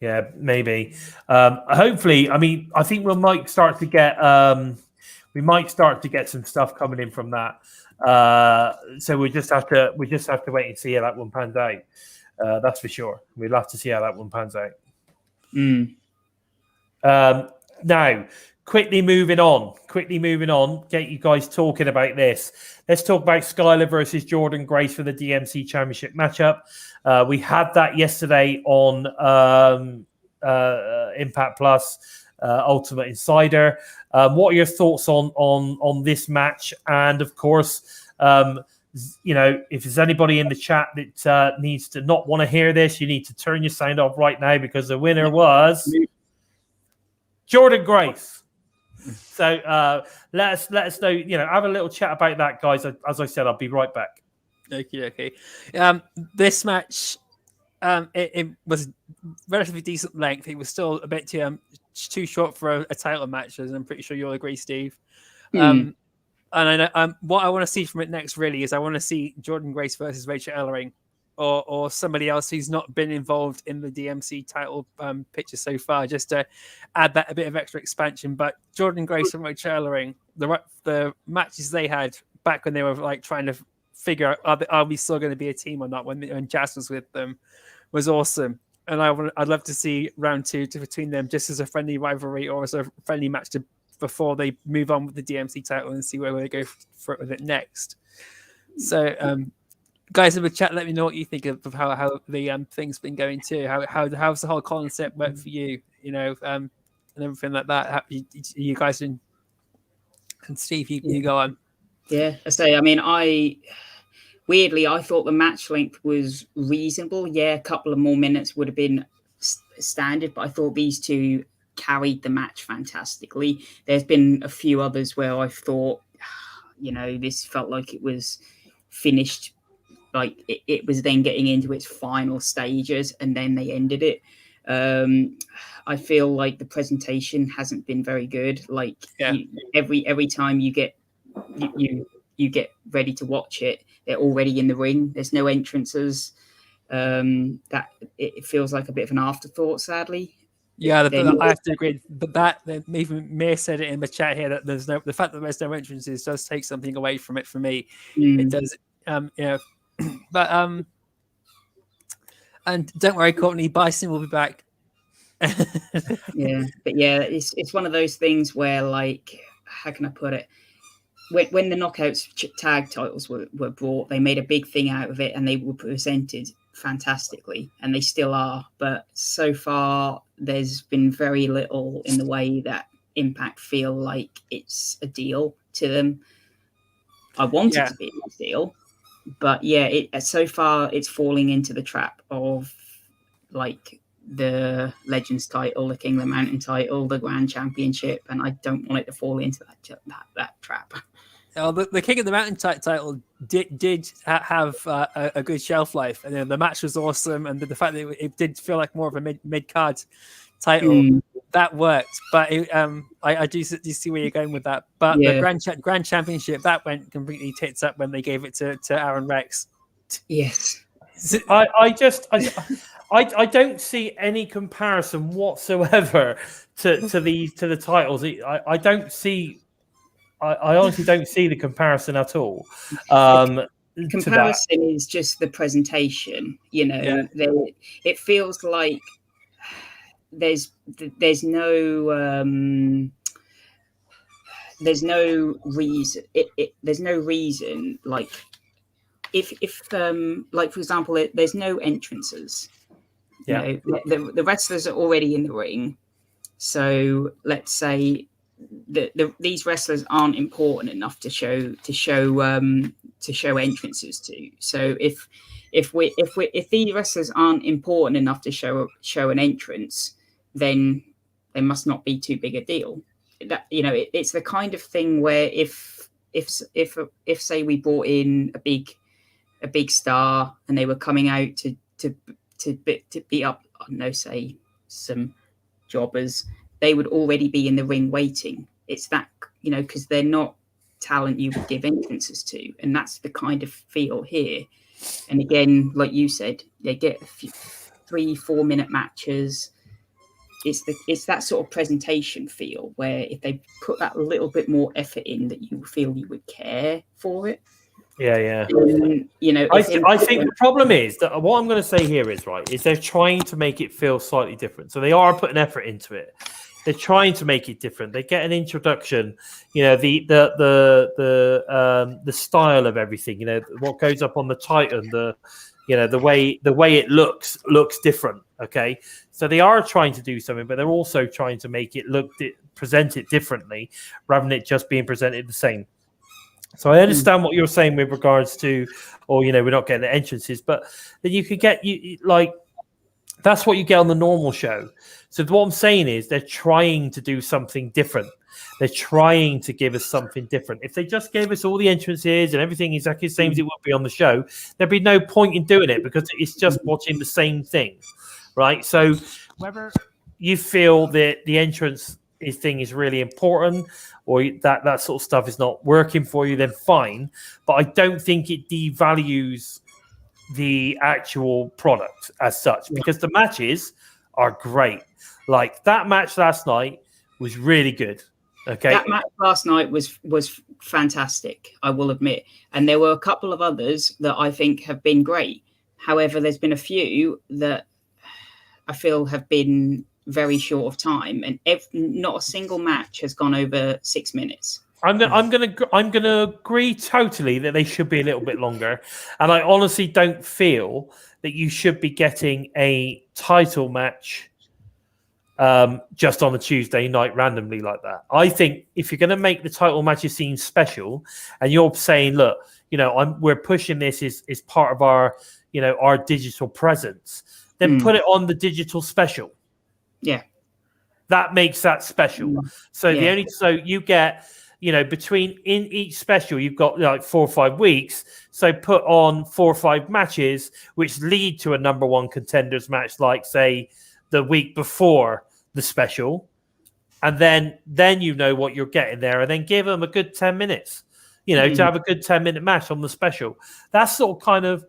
Yeah, maybe. Hopefully, I mean, I think we might start to get some stuff coming in from that. So we just have to wait and see how that one pans out. That's for sure. We'll have to see how that one pans out. Now, quickly moving on. Get you guys talking about this. Let's talk about Skylar versus Jordan Grace for the DMC Championship matchup. We had that yesterday on Impact Plus Ultimate Insider. What are your thoughts on this match? And of course, if there's anybody in the chat that needs to not want to hear this, you need to turn your sound off right now, because the winner was Jordan Grace. So let us know. Have a little chat about that, guys. As I said, I'll be right back. Okay. This match, it was relatively decent length. It was still a bit too short for a title match, as I'm pretty sure you'll agree, Steve. And I know, what I want to see from it next really is I want to see Jordan Grace versus Rachel Ellering, or somebody else who's not been involved in the DMC title picture so far, just to add that a bit of extra expansion. But Jordan Grace and Rachel Ellering, the matches they had back when they were like trying to figure out are we still going to be a team or not, when Jazz was with them, was awesome. And I'd love to see round 2 between them, just as a friendly rivalry or as a friendly match before they move on with the DMC title and see where they go with it next. So, guys in the chat, let me know what you think of how the thing's been going too. How's the whole concept work for you? And everything like that. You guys and Steve, you go on. Yeah, I say. I mean, I thought the match length was reasonable. Yeah, a couple of more minutes would have been standard, but I thought these two carried the match fantastically. There's been a few others where I thought, this felt like it was finished, like it was then getting into its final stages, and then they ended it. I feel like the presentation hasn't been very good. Like every time you get ready to watch it, they're already in the ring. There's no entrances. That it feels like a bit of an afterthought, sadly. Yeah, I have to agree. But that even Mir said it in the chat here, that the fact that there's no entrances does take something away from it for me. It does. But and don't worry, Courtney, Bison will be back. It's one of those things where, like, how can I put it? When the Knockouts tag titles were brought, they made a big thing out of it, and they were presented fantastically, and they still are. But so far, there's been very little in the way that Impact feel like it's a deal to them. I want it to be a deal, but so far it's falling into the trap of like the Legends title, the King of the Mountain title, the Grand Championship, and I don't want it to fall into that trap. The King of the Mountain title did have a good shelf life, and the match was awesome, and the fact that it did feel like more of a mid card title that worked. But I do see where you're going with that. But the Grand Championship, that went completely tits up when they gave it to Aaron Rex. Yes, I don't see any comparison whatsoever to the titles. I don't see. I honestly don't see the comparison at all. Comparison is just the presentation. It feels like there's no reason. There's no reason. Like if like for example, there's no entrances. Yeah. You know, the wrestlers are already in the ring. So let's say these wrestlers aren't important enough to show entrances to. So if these wrestlers aren't important enough to show an entrance, then they must not be too big a deal. That, you know, it's the kind of thing where if say we brought in a big star and they were coming out to beat up, I don't know, say some jobbers, they would already be in the ring waiting. It's that, you know, because they're not talent you would give entrances to, and that's the kind of feel here. And again, like you said, they get a few 3-4 minute matches. It's that sort of presentation feel where if they put that little bit more effort in, that you feel you would care for it. Yeah. You know, I think the problem is that what I'm going to say here is they're trying to make it feel slightly different. So they are putting effort into it. They're trying to make it different. They get an introduction, you know, the style of everything, you know, what goes up on the Titan, the way it looks different. Okay, so they are trying to do something, but they're also trying to make it present it differently, rather than it just being presented the same. So I understand what you're saying with regards to, you know, we're not getting the entrances, but then you could get that's what you get on the normal show. So what I'm saying is they're trying to do something different. They're trying to give us something different. If they just gave us all the entrances and everything exactly the same as it would be on the show, there'd be no point in doing it because it's just watching the same thing, right? So whether you feel that the entrance thing is really important or that sort of stuff is not working for you, then fine. But I don't think it devalues the actual product as such, because the matches are great. Like that match last night was really good. Okay, that match last night was fantastic, I will admit, and there were a couple of others that I think have been great. However, there's been a few that I feel have been very short of time, and not a single match has gone over 6 minutes. I'm gonna agree totally that they should be a little bit longer, and I honestly don't feel that you should be getting a title match just on a Tuesday night randomly like that. I think if you're going to make the title matches seem special, and you're saying, look, you know, we're pushing this is part of our, you know, our digital presence, then put it on the digital special. Yeah, that makes that special. So so you get, you know, in each special, you've got like 4 or 5 weeks. So put on 4 or 5 matches, which lead to a number one contenders match, like say the week before the special, and then you know what you're getting there, and then give them a good 10 minutes, you know, to have a good 10-minute match on the special. That's sort of kind of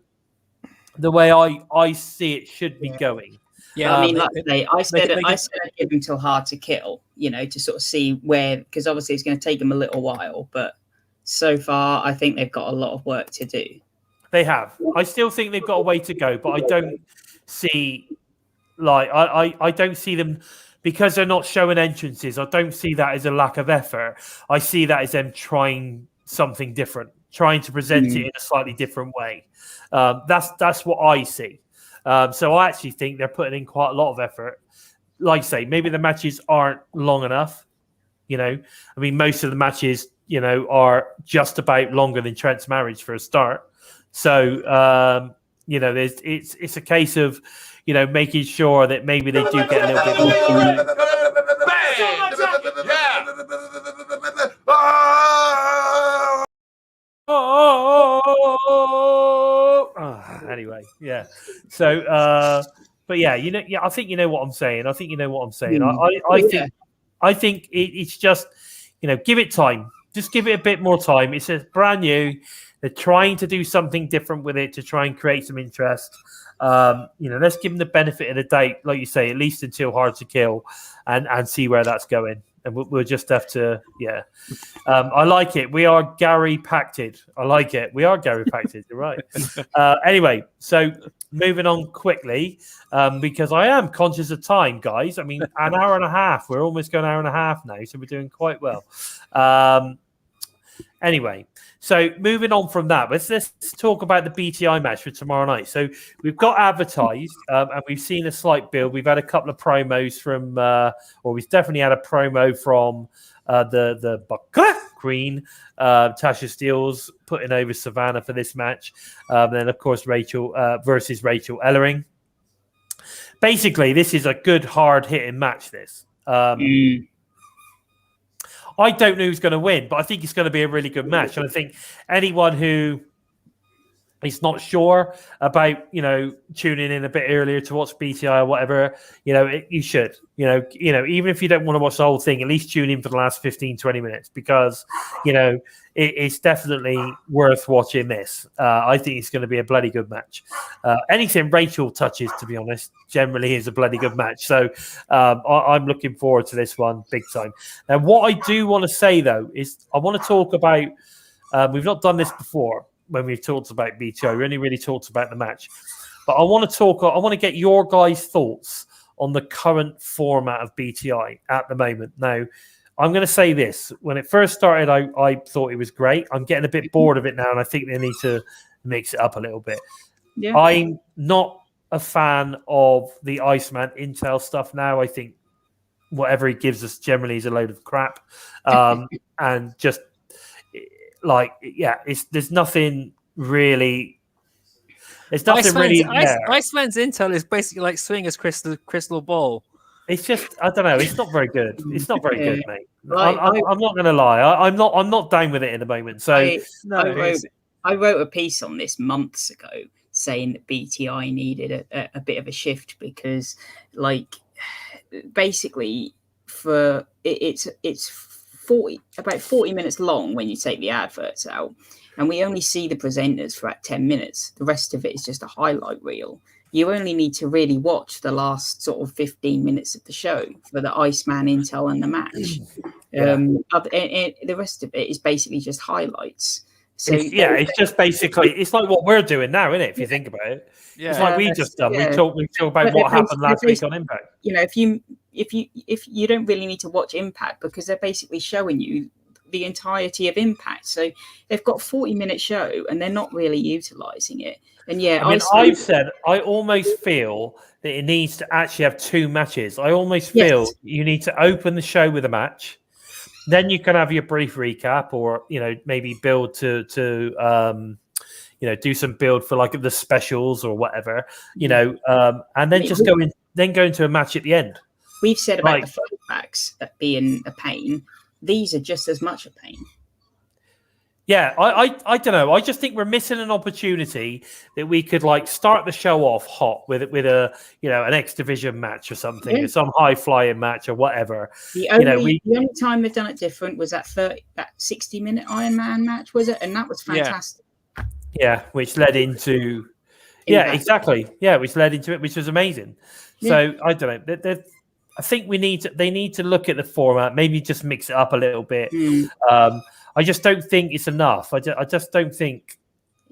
the way I see it should be going. Yeah, I mean, like I said I'd give them till hard to kill, you know, to sort of see where, because obviously it's going to take them a little while, but so far I think they've got a lot of work to do. They have. I still think they've got a way to go, but I don't see, like, I don't see them, because they're not showing entrances. I don't see that as a lack of effort. I see that as them trying something different, trying to present it in a slightly different way. That's what I see. So I actually think they're putting in quite a lot of effort. Like I say, maybe the matches aren't long enough. You know, I mean, most of the matches, you know, are just about longer than Trent's marriage for a start. So, you know, it's a case of, you know, making sure that maybe they do get a little bit more. Anyway, yeah. So, but yeah, you know, I think you know what I'm saying. I think it's just, you know, give it time. Just give it a bit more time. It's brand new. They're trying to do something different with it to try and create some interest. You know, let's give them the benefit of the doubt, like you say, at least until Hard to Kill, and see where that's going. And we'll just have to, I like it. We are Gary Pacted. I like it. We are Gary Pacted. You're right. Anyway, so moving on quickly, because I am conscious of time, guys. I mean, an hour and a half. We're almost going an hour and a half now, so we're doing quite well. Anyway, so moving on from that, let's talk about the BTI match for tomorrow night. So we've got advertised, and we've seen a slight build. We've had a couple of promos from, or we've definitely had a promo from the Queen, Tasha Steelz putting over Savannah for this match. Then, of course, Rachel versus Rachel Ellering. Basically, this is a good, hard-hitting match, this. I don't know who's going to win, but I think it's going to be a really good match. And I think anyone who is not sure about, tuning in a bit earlier to watch BTI or whatever, you should, even if you don't want to watch the whole thing, at least tune in for the last 15, 20 minutes because, it's definitely worth watching this. I think it's going to be a bloody good match. Anything Rachel touches, to be honest, generally is a bloody good match. So I'm looking forward to this one big time. Now, what I do want to say, though, is I want to talk about, we've not done this before when we've talked about BTI. We only really talked about the match. But I want to get your guys' thoughts on the current format of BTI at the moment. Now, I'm going to say this. When it first started, I thought it was great. I'm getting a bit bored of it now, and I think they need to mix it up a little bit. Yeah. I'm not a fan of the Iceman Intel stuff now. I think whatever he gives us generally is a load of crap. And just, there's nothing really... There's nothing really... Iceman's Intel is basically like Swinger's crystal ball. It's just, I don't know. It's not very good. It's not very good, mate. I'm not going to lie. I'm not down with it in the moment. So I wrote a piece on this months ago saying that BTI needed a bit of a shift because, basically, it's about 40 minutes long when you take the adverts out, and we only see the presenters for about 10 minutes. The rest of it is just a highlight reel. You only need to really watch the last sort of 15 minutes of the show for the Iceman Intel and the match. The rest of it is basically just highlights. So it's just basically, it's like what we're doing now, isn't it? If you think about it, it's like we just done. We talk about what happened last week on Impact. If you don't really need to watch Impact because they're basically showing you the entirety of Impact. So they've got a 40-minute show and they're not really utilizing it. And I've said I almost feel that it needs to actually have two matches. I almost feel you need to open the show with a match, then you can have your brief recap, or maybe build to do some build for like the specials or whatever, and then just go into a match at the end. We've said about the flashbacks being a pain. These are just as much a pain. Yeah, I don't know. I just think we're missing an opportunity that we could start the show off hot with a an X Division match or something, or some high flying match or whatever. The only time they've done it different was that 60-minute Iron Man match, was it? And that was fantastic. Yeah, which led into exactly. Yeah, which led into it, which was amazing. So I don't know. I think they need to look at the format, maybe just mix it up a little bit. I just don't think it's enough. I just don't think.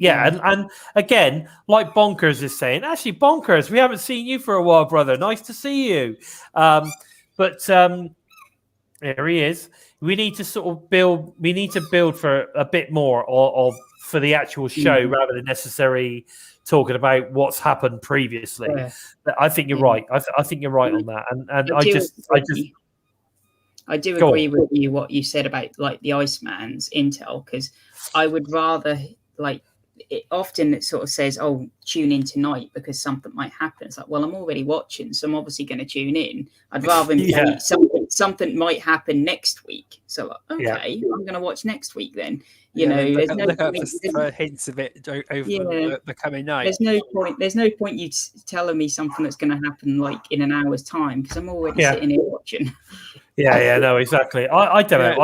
And again, like Bonkers is saying, actually, Bonkers, we haven't seen you for a while, brother. Nice to see you. But there he is. We need to sort of build. We need to build for a bit more for the actual show rather than necessarily talking about what's happened previously. I think you're right. I think you're right on that. And I do agree with you what you said about the Iceman's Intel, because I would rather often it sort of says, "Oh, tune in tonight because something might happen." It's like, well, I'm already watching, so I'm obviously going to tune in. I'd rather something might happen next week. So I'm going to watch next week then. There's no point for hints of it over the coming night. There's no point you telling me something that's going to happen in an hour's time because I'm already sitting here watching. No, exactly. I don't know.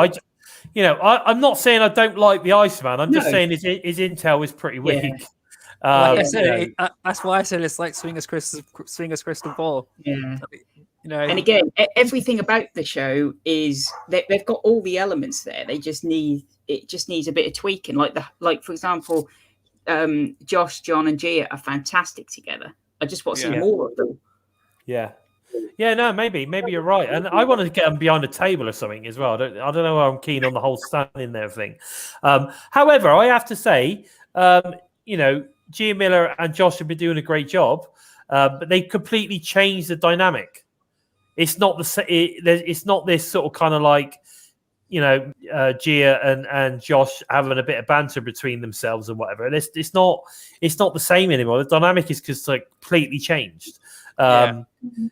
I'm not saying I don't like the Iceman. I'm just saying his intel is pretty weak. That's why I said it's like Swinger's crystal ball. And again, everything about the show is they've got all the elements there. It just needs a bit of tweaking. Like for example, Josh, John, and Gia are fantastic together. I just want to see more of them. Yeah. Yeah, no, maybe you're right, and I want to get them behind a table or something as well. I don't know how I'm keen on the whole standing there thing. However, I have to say, Gia Miller and Josh have been doing a great job, but they completely changed the dynamic. It's not it's not this sort of kind of like, Gia and Josh having a bit of banter between themselves and whatever. And it's not the same anymore. The dynamic is just like completely changed. So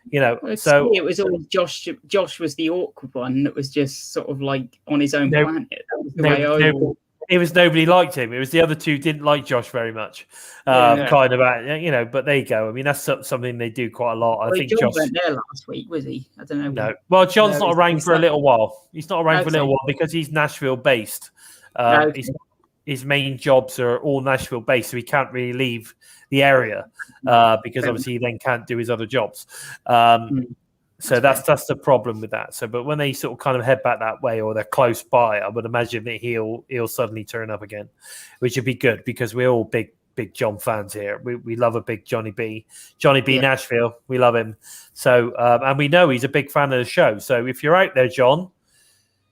it was all Josh. Josh was the awkward one that was just sort of like on his own planet. That was the way it was nobody liked him. It was the other two didn't like Josh very much. Kind of, but there you go. I mean, that's something they do quite a lot. I think John Josh went there last week, was he? I don't know. No. Well, John's not around for a little while. He's not around for a little while because he's Nashville based. His main jobs are all Nashville based, so he can't really leave the area because obviously he then can't do his other jobs. So that's the problem with that. So, but when they sort of kind of head back that way or they're close by, I would imagine that he'll suddenly turn up again, which would be good because we're all big John fans here. We love a big Johnny B Nashville. We love him. So, and we know he's a big fan of the show. So if you're out there, John,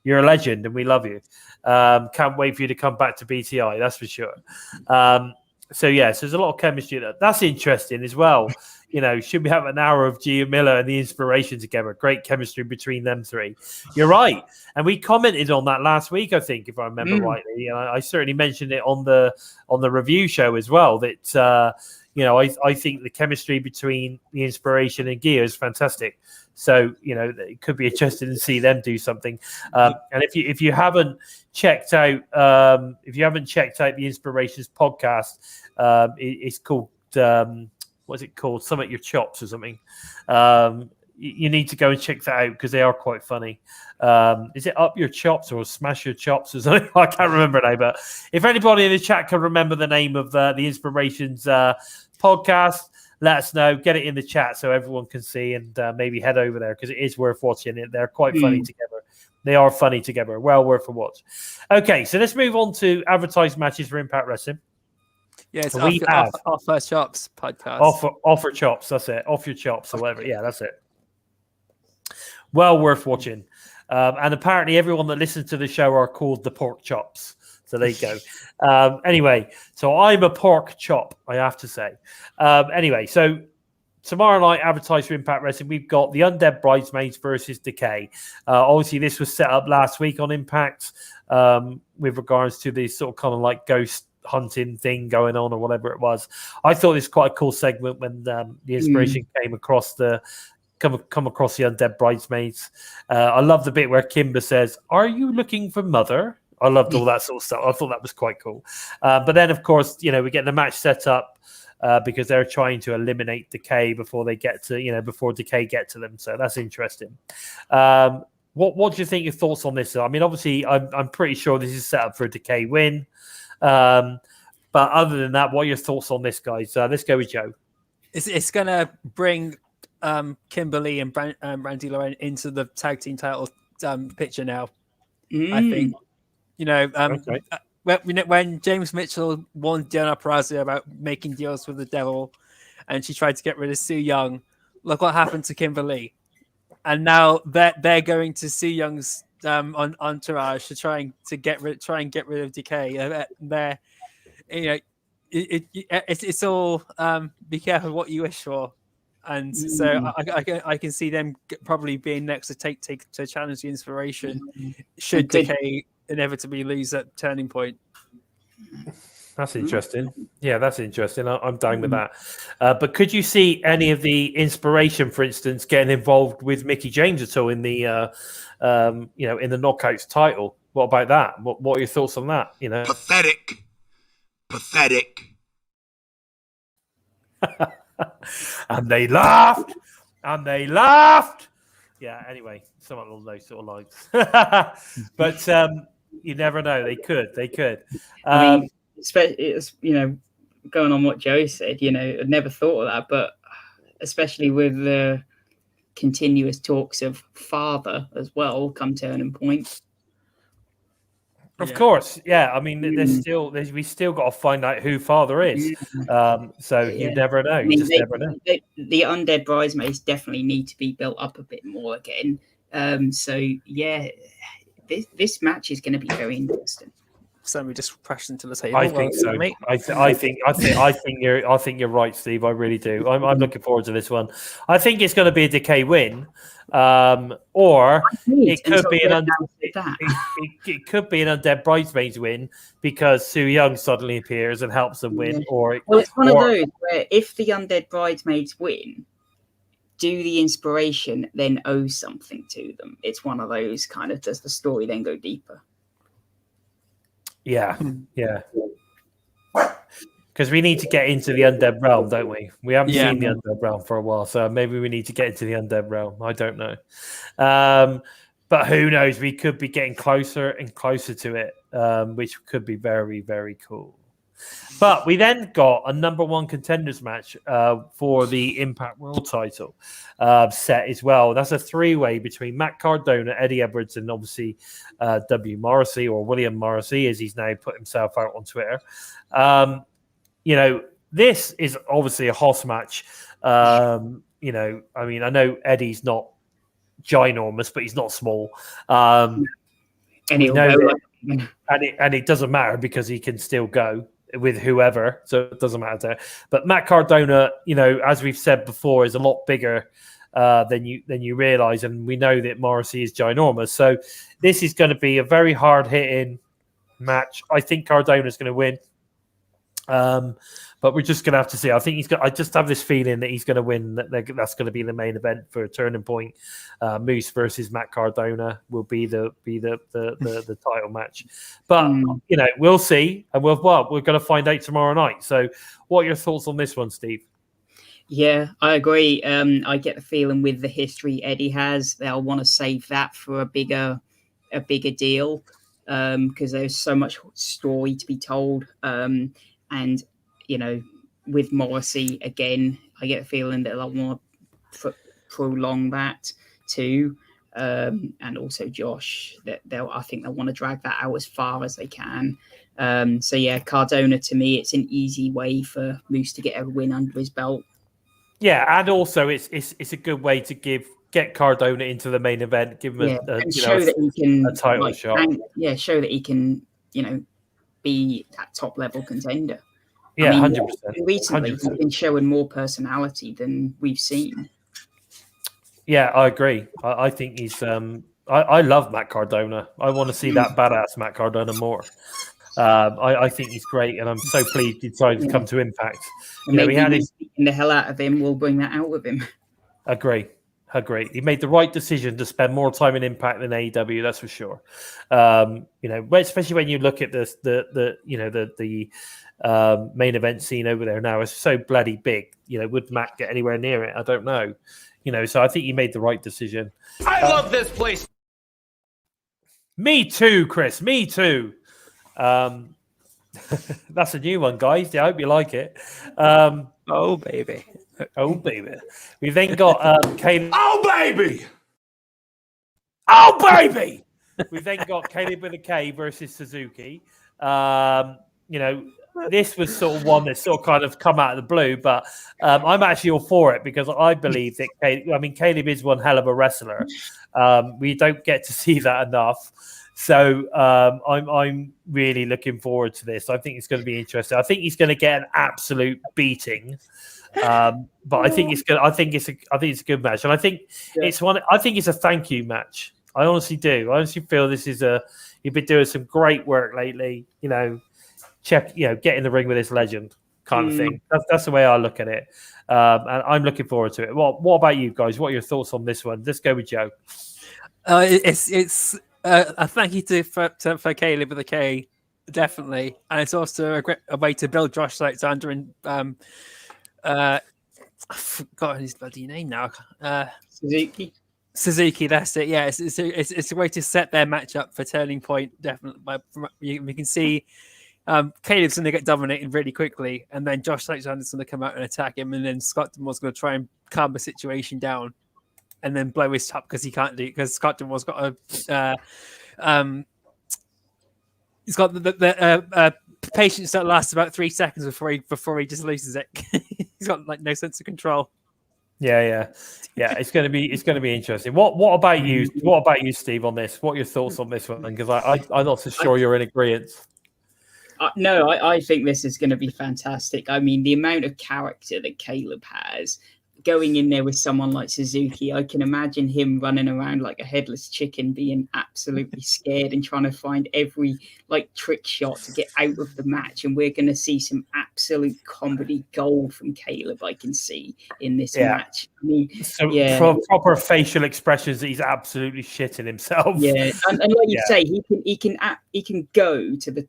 you're a legend and we love you. Can't wait for you to come back to BTI. That's for sure. So there's a lot of chemistry there. That's interesting as well. Should we have an hour of Gia Miller and the Inspiration together? Great chemistry between them three. You're right. And we commented on that last week, I think, if I remember rightly. And I certainly mentioned it on the review show as well, that, I think the chemistry between the Inspiration and Gia is fantastic. So, it could be interesting to see them do something. And if you haven't checked out, the Inspirations podcast, it's called, what's it called? Some at Your Chops or something. You need to go and check that out because they are quite funny. Is it Up Your Chops or Smash Your Chops or something? I can't remember now, but if anybody in the chat can remember the name of the Inspirations podcast, let us know. Get it in the chat so everyone can see and maybe head over there because it is worth watching it. They're quite funny together. They are funny together. Well worth a watch. Okay, so let's move on to advertised matches for Impact Wrestling. Yeah, it's Off Our Chops podcast. Off Your Chops, that's it. Off Your Chops or whatever. Yeah, that's it. Well worth watching. And apparently everyone that listens to the show are called the Pork Chops. So there you go. Anyway, so I'm a pork chop, I have to say. Anyway, so tomorrow night, advertised for Impact Wrestling, we've got the Undead Bridesmaids versus Decay. Obviously, this was set up last week on Impact with regards to the sort of kind of like ghost hunting thing going on or whatever it was. I thought this was quite a cool segment when the Inspiration came across come across the Undead Bridesmaids. I love the bit where Kimber says, "Are you looking for mother?" I loved all that sort of stuff. I thought that was quite cool. But then, of course, we get the match set up because they're trying to eliminate Decay before they get to, before Decay get to them. So that's interesting. What do you think? Your thoughts on this? I mean, obviously, I'm pretty sure this is set up for a Decay win. But other than that, what are your thoughts on this, guys? Let's go with Joe. It's going to bring Kimberly and Brandy Lauren into the tag team title picture now. I think. When James Mitchell warned Diana Perrazzo about making deals with the devil and she tried to get rid of Su Yung, look what happened to Kimberly. And now they're going to Su Young's entourage to try and get rid of Decay. It's all be careful what you wish for. And so I can see them probably being next to challenge the Inspiration should Decay inevitably lose that turning point. That's interesting. Yeah, that's interesting. I'm down with that. But could you see any of the Inspiration, for instance, getting involved with Mickie James at all in the, in the Knockouts title? What about that? What are your thoughts on that? Pathetic. And they laughed. Yeah. Anyway, some of those sort of lines. But you never know. They could. I mean, it's going on what Joe said. I'd never thought of that, but especially with continuous talks of father as well come turning point. Of course, yeah. I mean, we still got to find out who father is. So you never know. You just never know. The undead bridesmaids definitely need to be built up a bit more again. So yeah, this match is going to be very interesting. So we just crashed into the table. I think so. Mate. I think you're right, Steve. I really do. I'm looking forward to this one. I think it's going to be a Decay win, or it could be it could be an Undead Bridesmaids win because Su Yung suddenly appears and helps them win. Or it's one of those where if the Undead Bridesmaids win, do the inspiration then owe something to them? It's one of those kind of, does the story then go deeper? Yeah. Because we need to get into the undead realm, don't we? We haven't seen the undead realm for a while, so maybe we need to get into the undead realm. I don't know. But who knows? We could be getting closer and closer to it, which could be very, very cool. But we then got a number one contenders match for the Impact World title set as well. That's a three-way between Matt Cardona, Eddie Edwards, and obviously W. Morrissey, or William Morrissey, as he's now put himself out on Twitter. This is obviously a hoss match. I mean, I know Eddie's not ginormous, but he's not small. And it doesn't matter because he can still go with whoever, so it doesn't matter. But Matt Cardona, as we've said before, is a lot bigger than you realize, and we know that Morrissey is ginormous. So this is going to be a very hard hitting match. I think Cardona is going to win, but we're just going to have to see. I just have this feeling that he's going to win. That's going to be the main event for a Turning Point. Moose versus Matt Cardona will be the title match. But we'll see, and we're going to find out tomorrow night. So, what are your thoughts on this one, Steve? Yeah, I agree. I get the feeling with the history Eddie has, they'll want to save that for a bigger deal because there's so much story to be told. And with Morrissey again, I get the feeling that they'll want to prolong that too. And also Josh, I think they'll want to drag that out as far as they can. So yeah, Cardona, to me, it's an easy way for Moose to get a win under his belt. Yeah, and also it's a good way to get Cardona into the main event, give him a title shot. And, show that he can, be that top level contender. Yeah, 100%. Recently, he's been showing more personality than we've seen. Yeah, I agree. I think he's. I love Matt Cardona. I want to see that badass Matt Cardona more. I think he's great, and I'm so pleased he decided to come to Impact. We had beating the hell out of him. We'll bring that out with him. Agree. He made the right decision to spend more time in Impact than AEW. That's for sure. Especially when you look at the main event scene over there now, it's so bloody big. Would Matt get anywhere near it? I don't know. So I think he made the right decision. I love this place. Me too, Chris. Me too. That's a new one, guys. Yeah, I hope you like it. Oh baby. We've then got Caleb. Oh baby. Oh baby. We've then got Caleb with a K versus Suzuki. This was sort of one that sort of kind of come out of the blue, but I'm actually all for it because I believe that Caleb is one hell of a wrestler. We don't get to see that enough. So I'm really looking forward to this. I think it's going to be interesting. I think he's going to get an absolute beating. But I think it's good. I think it's a good match, and I think it's one. I think it's a thank you match. I honestly do. I honestly feel this is you've been doing some great work lately. Get in the ring with this legend kind of thing. That's the way I look at it, and I'm looking forward to it. What about you guys? What are your thoughts on this one? Let's go with Joe. It's a thank you for Caleb with a K, definitely, and it's also a way to build Josh Alexander and I've forgotten his bloody name now. Suzuki, that's it. Yeah, it's a way to set their match up for Turning Point. Definitely, we can see Caleb's going to get dominated really quickly, and then Josh Alexander's going to come out and attack him, and then Scott D'Amore's going to try and calm the situation down. and then blow his top because he can't do because Scott was got a he's got the patience that lasts about 3 seconds before he just loses it. He's got like no sense of control. Yeah. It's going to be interesting. What about you? What about you, Steve? On this, what are your thoughts on this one? Because I'm not so sure you're in agreement. No, I think this is going to be fantastic. I mean, the amount of character that Caleb has going in there with someone like Suzuki, I can imagine him running around like a headless chicken, being absolutely scared and trying to find every like trick shot to get out of the match. And we're going to see some absolute comedy gold from Caleb. I can see in this match. I mean, proper facial expressions that he's absolutely shitting himself. Yeah, and like you say, he can go to the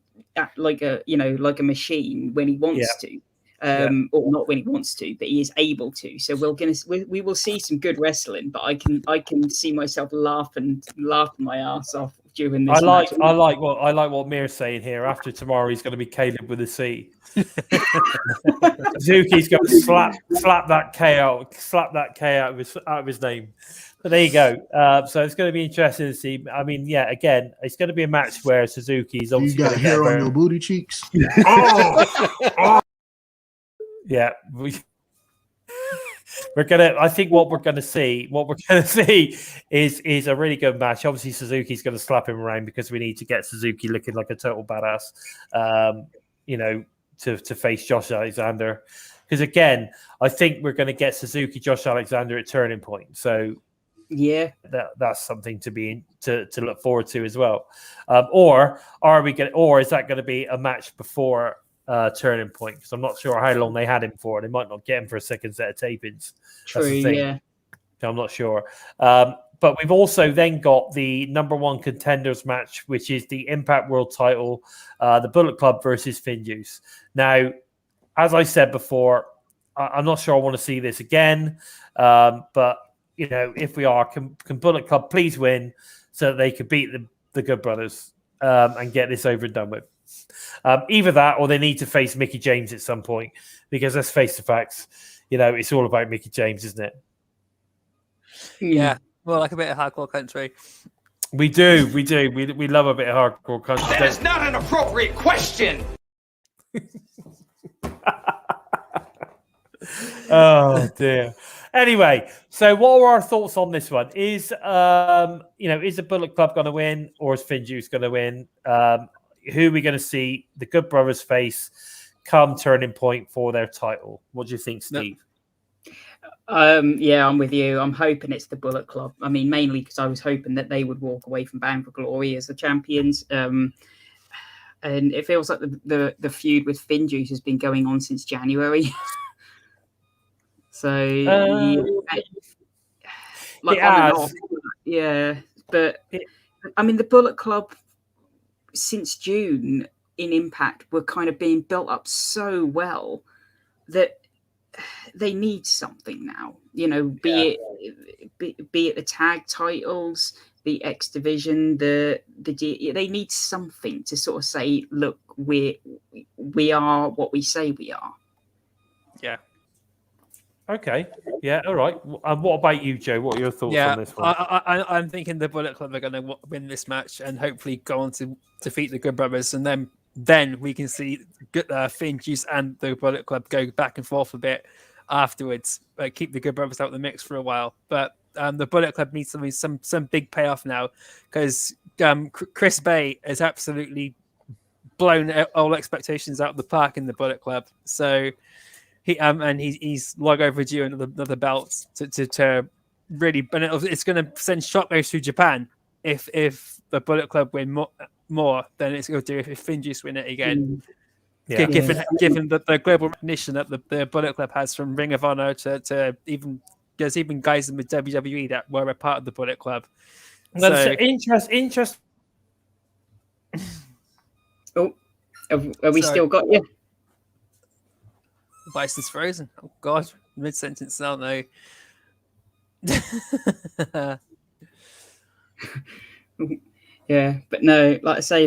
like a machine when he wants to. Or not when he wants to, but he is able to. So we will see some good wrestling. But I can see myself laughing my ass off during this. I like what Mir's saying here. After tomorrow, he's going to be Caleb with a C. Suzuki's going to slap that K out of his name. But there you go. So it's going to be interesting to see. I mean, again, it's going to be a match where Suzuki's obviously you got hair on your booty cheeks. Yeah, we're gonna. I think what we're gonna see is a really good match. Obviously, Suzuki's gonna slap him around because we need to get Suzuki looking like a total badass. To face Josh Alexander, because again, I think we're gonna get Suzuki Josh Alexander at Turning Point. So that's something to look forward to as well. Or is that going to be a match before Turning Point? Because I'm not sure how long they had him for. They might not get him for a second set of tapings. True, yeah. I'm not sure. But we've also then got the number one contenders match, which is the Impact World Title, the Bullet Club versus Finjuice. Now, as I said before, I'm not sure I want to see this again. But if we are, can Bullet Club please win so that they can beat the Good Brothers and get this over and done with? Either that or they need to face Mickie James at some point, because let's face the facts, it's all about Mickie James, isn't it? Yeah, well, like a bit of hardcore country. We do. We love a bit of hardcore country. That is not an appropriate question. Oh dear. Anyway, so what are our thoughts on this one? Is the Bullet Club going to win, or is Finjuice going to win? Who are we going to see the Good Brothers face come Turning Point for their title? What do you think, Steve? I'm with you. I'm hoping it's the Bullet Club. I mean, mainly because I was hoping that they would walk away from Bound for Glory as the champions. And it feels like the feud with Finjuice has been going on since January. But I mean, the Bullet Club since June in Impact were kind of being built up so well that they need something now, be it the tag titles, the X division, they need something to sort of say, look, we are what we say we are. Yeah. Okay. Yeah. All right. And what about you, Joe? What are your thoughts on this one? I'm thinking the Bullet Club are going to win this match and hopefully go on to defeat the Good Brothers, and then we can see Finjuice and the Bullet Club go back and forth a bit afterwards, but keep the Good Brothers out of the mix for a while. But the Bullet Club needs some big payoff now, because Chris Bay has absolutely blown all expectations out of the park in the Bullet Club. So he's long overdue another belt to really, and it's going to send shockwaves through Japan if the Bullet Club win more than it's going to do if Finjuice win it again. Yeah. Given the global recognition that the Bullet Club has, from Ring of Honor to there's even guys in the WWE that were a part of the Bullet Club. That's interest. Oh, have we still got you? Bison's frozen. Oh God, mid sentence now. No. Yeah, but no, like I say,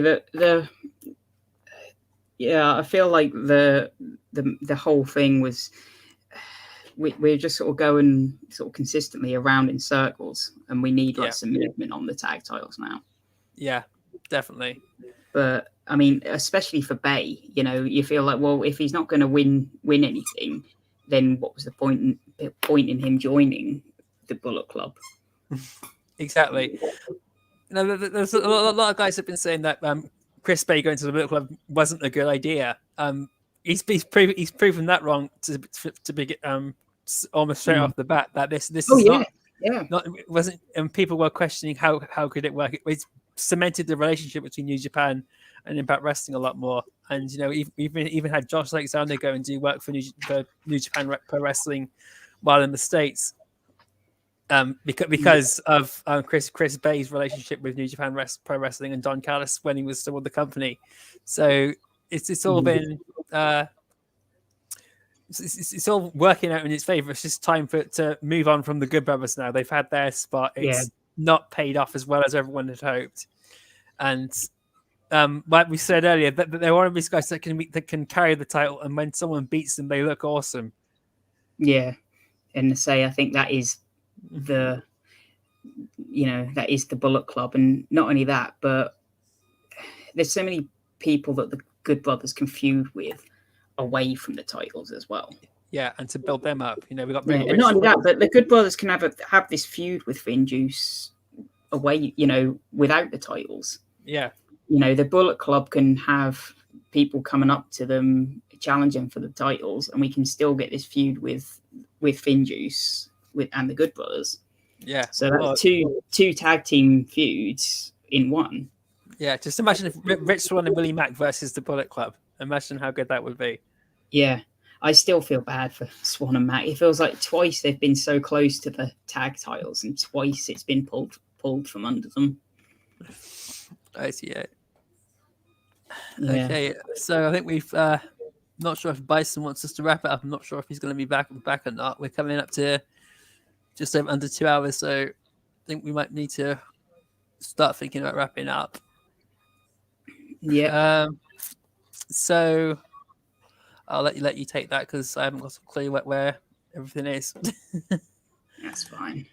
I feel like the whole thing was we're just sort of going sort of consistently around in circles, and we need like some movement on the tag titles now. Yeah, definitely. But I mean, especially for Bay, you know, you feel like, well, if he's not going to win anything, then what was the point in him joining the Bullet Club? Exactly. You know, there's a lot of guys have been saying that Chris Bay going to the Bullet Club wasn't a good idea. He's proven that wrong to be almost straight off the bat. That this is not it wasn't, and people were questioning how could it work. It's cemented the relationship between New Japan and Impact Wrestling a lot more. And you know, even had Josh Alexander go and do work for New Japan Pro Wrestling while in the States. Because of Chris Bay's relationship with New Japan Pro Wrestling and Don Callis when he was still with the company, so it's all been it's all working out in its favor. It's just time for it to move on from the Good Brothers now. They've had their spot. It's not paid off as well as everyone had hoped, and like we said earlier, that they're one of these guys that can carry the title, and when someone beats them, they look awesome. Yeah, and to say I think that is that is the Bullet Club. And not only that, but there's so many people that the Good Brothers can feud with away from the titles as well. Yeah, and to build them up, you know, we got and not only that, but the Good Brothers can have this feud with Finn Juice away, you know, without the titles. Yeah, you know, the Bullet Club can have people coming up to them challenging for the titles, and we can still get this feud with Finn Juice and the Good Brothers. Yeah. So that's two tag team feuds in one. Yeah, just imagine if Rich Swann and Willie Mack versus the Bullet Club. Imagine how good that would be. Yeah. I still feel bad for Swann and Mack. It feels like twice they've been so close to the tag titles, and twice it's been pulled from under them. I see it. Okay, so I think we've not sure if Bison wants us to wrap it up. I'm not sure if he's going to be back or not. We're coming up to just over under 2 hours, so I think we might need to start thinking about wrapping up. Yeah. So I'll let you take that because I haven't got a clue where everything is. That's fine.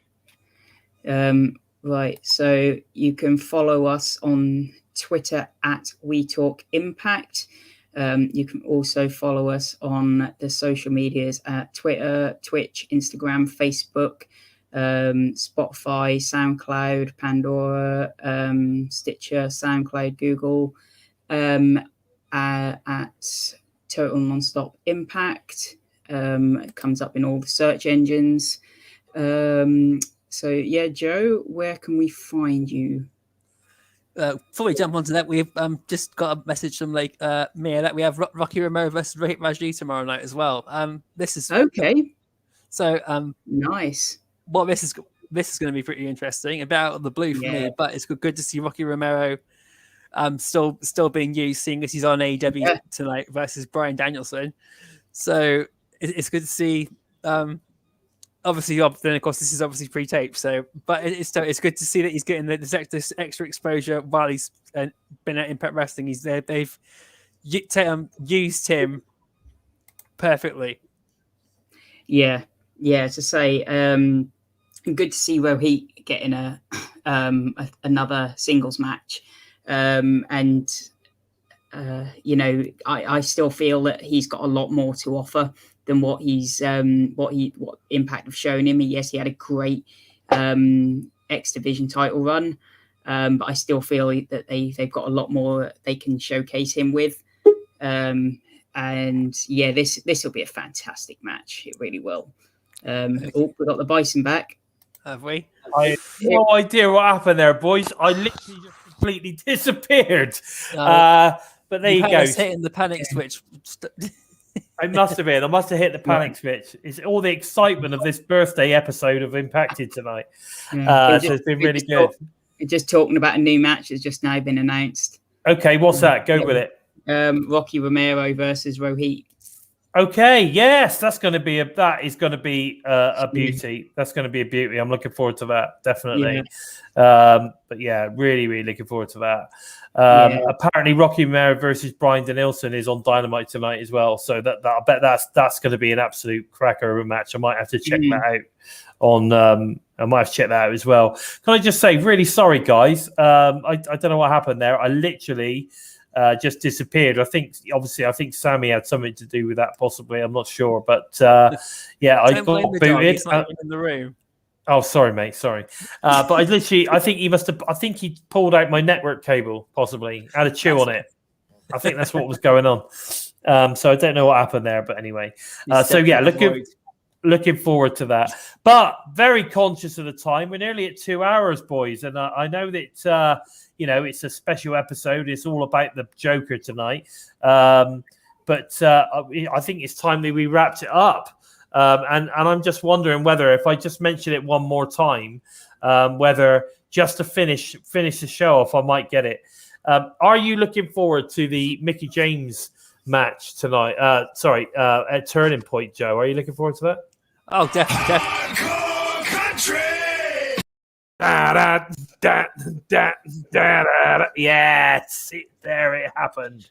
Right, so you can follow us on Twitter at We Talk Impact. You can also follow us on the social medias at Twitter, Twitch, Instagram, Facebook, Spotify, SoundCloud, Pandora, Stitcher, SoundCloud, Google, at Total Nonstop Impact. It comes up in all the search engines. So yeah, Joe, where can we find you? Before we jump onto that, we've just got a message from Mia that we have Rocky Romero versus Rohit Raju tomorrow night as well. This is okay. So nice. Well, this is going to be pretty interesting. About the blue for me, but it's good to see Rocky Romero still being used, seeing as he's on AEW tonight versus Bryan Danielson. So it's good to see. Obviously, then of course this is obviously pre-taped. So, but it's good to see that he's getting this extra exposure while he's been at Impact Wrestling. They've used him perfectly. Yeah. To say, good to see Rohit getting another singles match, and I still feel that he's got a lot more to offer than what Impact have shown him. Yes, he had a great X Division title run, but I still feel that they've got a lot more they can showcase him with. And yeah, this will be a fantastic match. It really will. We got the Bison back. Have we? I have no idea what happened there, boys. I literally just completely disappeared. But there you go. Hitting the panic switch. I must have been. I must have hit the panic switch. It's all the excitement of this birthday episode of Impacted tonight. So it's been really good. Just talking about a new match has just now been announced. Okay, what's that? Go with it. Rocky Romero versus Rohit. Okay, yes, that is going to be a beauty. That's going to be a beauty. I'm looking forward to that, definitely. But yeah, really, really looking forward to that. Apparently, Rocky Romero versus Bryan Danielson is on Dynamite tonight as well. So that I bet that's going to be an absolute cracker of a match. I might have to check that out on. I might have to check that out as well. Can I just say, really sorry, guys. I don't know what happened there. I literally. Just disappeared. I think Sammy had something to do with that, possibly. I'm not sure, but yeah, I got booted. He's not even in the room. Oh, sorry, mate. Sorry, but I think he must have. I think he pulled out my network cable, possibly had a chew on it. I think that's what was going on. So I don't know what happened there, but anyway. So yeah, looking forward to that. But very conscious of the time. We're nearly at 2 hours, boys, and I know that. It's a special episode. It's all about the Joker tonight. But I think it's time that we wrapped it up. And I'm just wondering whether, if I just mention it one more time, whether just to finish the show off, I might get it. Are you looking forward to the Mickie James match tonight? At Turning Point, Joe. Are you looking forward to that? Oh, definitely. Yeah, there it happened.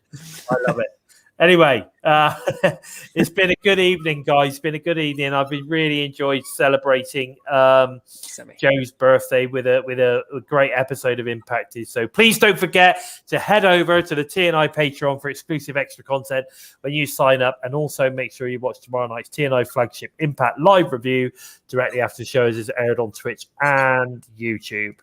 I love it. Anyway, it's been a good evening, guys. It's been a good evening. I've been really enjoyed celebrating Joe's birthday with a great episode of Impacted. So please don't forget to head over to the TNI Patreon for exclusive extra content when you sign up, and also make sure you watch tomorrow night's TNI flagship Impact live review directly after the show is aired on Twitch and YouTube.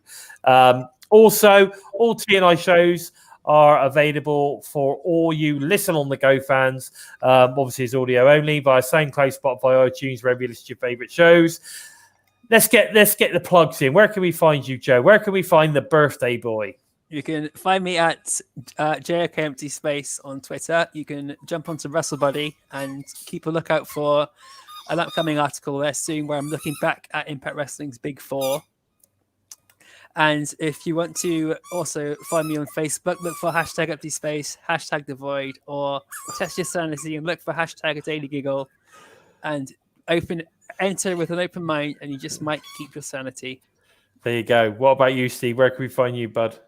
Also, all TNI shows are available for all you listen on the go fans. Obviously, it's audio only via SoundCloud, Spotify, iTunes, wherever you listen to your favorite shows. Let's get the plugs in. Where can we find you, Joe? Where can we find the birthday boy? You can find me at Joe-ker Empty Space on Twitter. You can jump onto WrestleBuddy and keep a lookout for an upcoming article there soon where I'm looking back at Impact Wrestling's Big Four. And if you want to also find me on Facebook, look for hashtag Empty Space, hashtag The Void, or test your sanity and look for hashtag A Daily Giggle, and enter with an open mind, and you just might keep your sanity. There you go. What about you, Steve? Where can we find you, bud?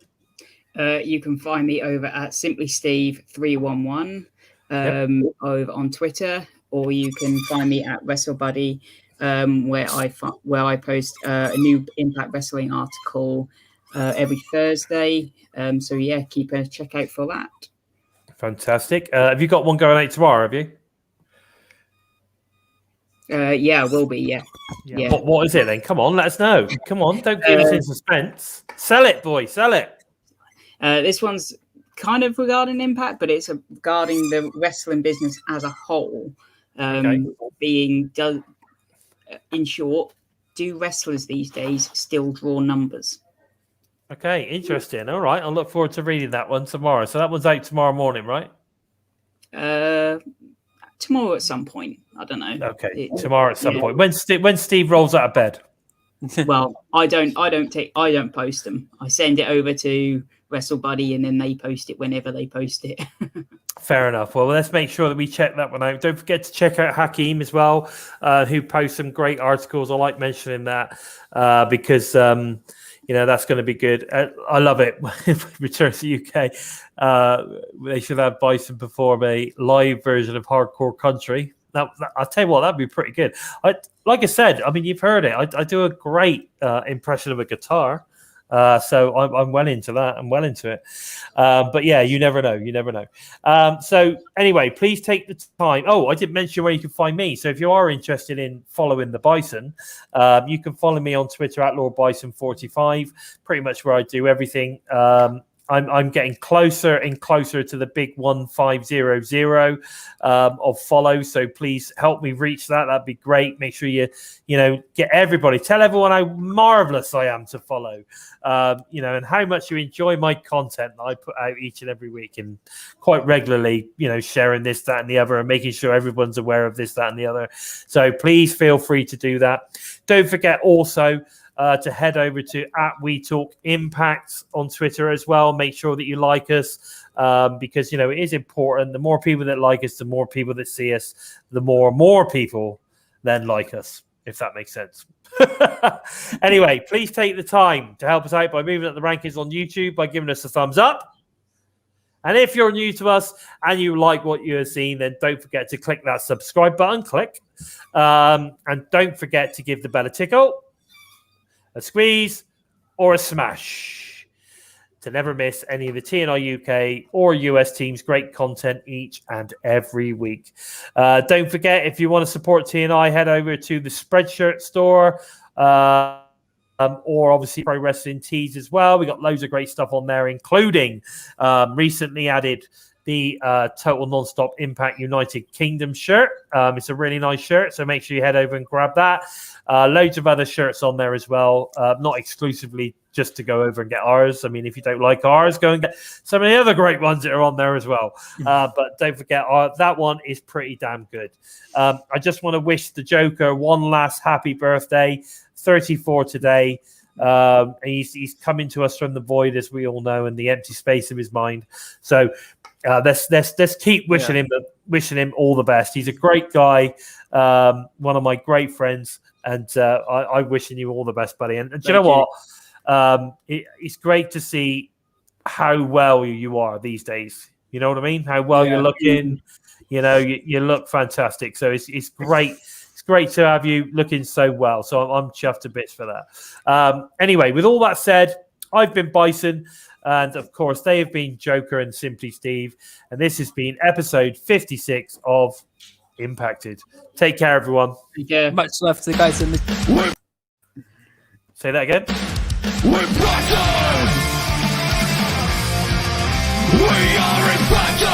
You can find me over at SimplySteve311 over on Twitter, or you can find me at WrestleBuddy. Where I post a new Impact Wrestling article every Thursday. So yeah, keep a check out for that. Fantastic. Have you got one going out tomorrow? Have you? Yeah, will be. Yeah. What is it then? Come on, let us know. Come on, don't keep us in suspense. Sell it, boy. Sell it. This one's kind of regarding Impact, but it's regarding the wrestling business as a whole. Being done. In short, do wrestlers these days still draw numbers? Okay, interesting. All right, I'll look forward to reading that one tomorrow. So that one's out tomorrow morning, right? Tomorrow at some point. I don't know. Okay, tomorrow at some point. When Steve rolls out of bed. Well, I don't post them. I send it over to WrestleBuddy, and then they post it whenever they post it. Fair enough. Well, let's make sure that we check that one out. Don't forget to check out Hakeem as well, who posts some great articles. I like mentioning that because that's going to be good. I love it. Return to the UK. They should have Bison perform a live version of Hardcore Country. Now, I'll tell you what, that'd be pretty good. Like I said, I mean, you've heard it. I do a great impression of a guitar. So I'm well into that. I'm well into it. But yeah, you never know. You never know. So anyway, please take the time. Oh, I didn't mention where you can find me. So if you are interested in following the Bison, you can follow me on Twitter at LordBison45, pretty much where I do everything. I'm getting closer and closer to the big 1500 of follows. So please help me reach that. That'd be great. Make sure you get everybody. Tell everyone how marvelous I am to follow. And how much you enjoy my content that I put out each and every week, and quite regularly, sharing this, that, and the other, and making sure everyone's aware of this, that, and the other. So please feel free to do that. Don't forget also to head over to @WeTalkImpact on Twitter as well. Make sure that you like us. because, it is important. The more people that like us, the more people that see us, the more people then like us, if that makes sense. Anyway, please take the time to help us out by moving up the rankings on YouTube, by giving us a thumbs up. And if you're new to us and you like what you have seen, then don't forget to click that subscribe button. And don't forget to give the bell a tickle, a squeeze, or a smash to never miss any of the TNI-UK or US teams' great content each and every week. Don't forget, if you want to support TNI, head over to the Spreadshirt store. Or obviously Pro Wrestling Tees as well. We got loads of great stuff on there, including recently added the Total Nonstop Impact United Kingdom shirt. It's a really nice shirt, so make sure you head over and grab that. Loads of other shirts on there as well, not exclusively just to go over and get ours. I mean, if you don't like ours, go and get some of the other great ones that are on there as well. But don't forget, that one is pretty damn good. I just want to wish the Joker one last happy birthday. 34 today. He's coming to us from the void, as we all know, and the empty space of his mind. So let's keep wishing him all the best. He's a great guy, one of my great friends, and I'm wishing you all the best, buddy. And do you know what? It's great to see how well you are these days. You know what I mean? How well you're looking. You look fantastic. So it's great. It's great to have you looking so well. So I'm chuffed to bits for that. Anyway, with all that said, I've been Bison. And of course, they have been Joker and Simply Steve. And this has been episode 56 of Impacted. Take care, everyone. Yeah. Much love to the guys in the. Say that again. We're Bison! We are Impacted!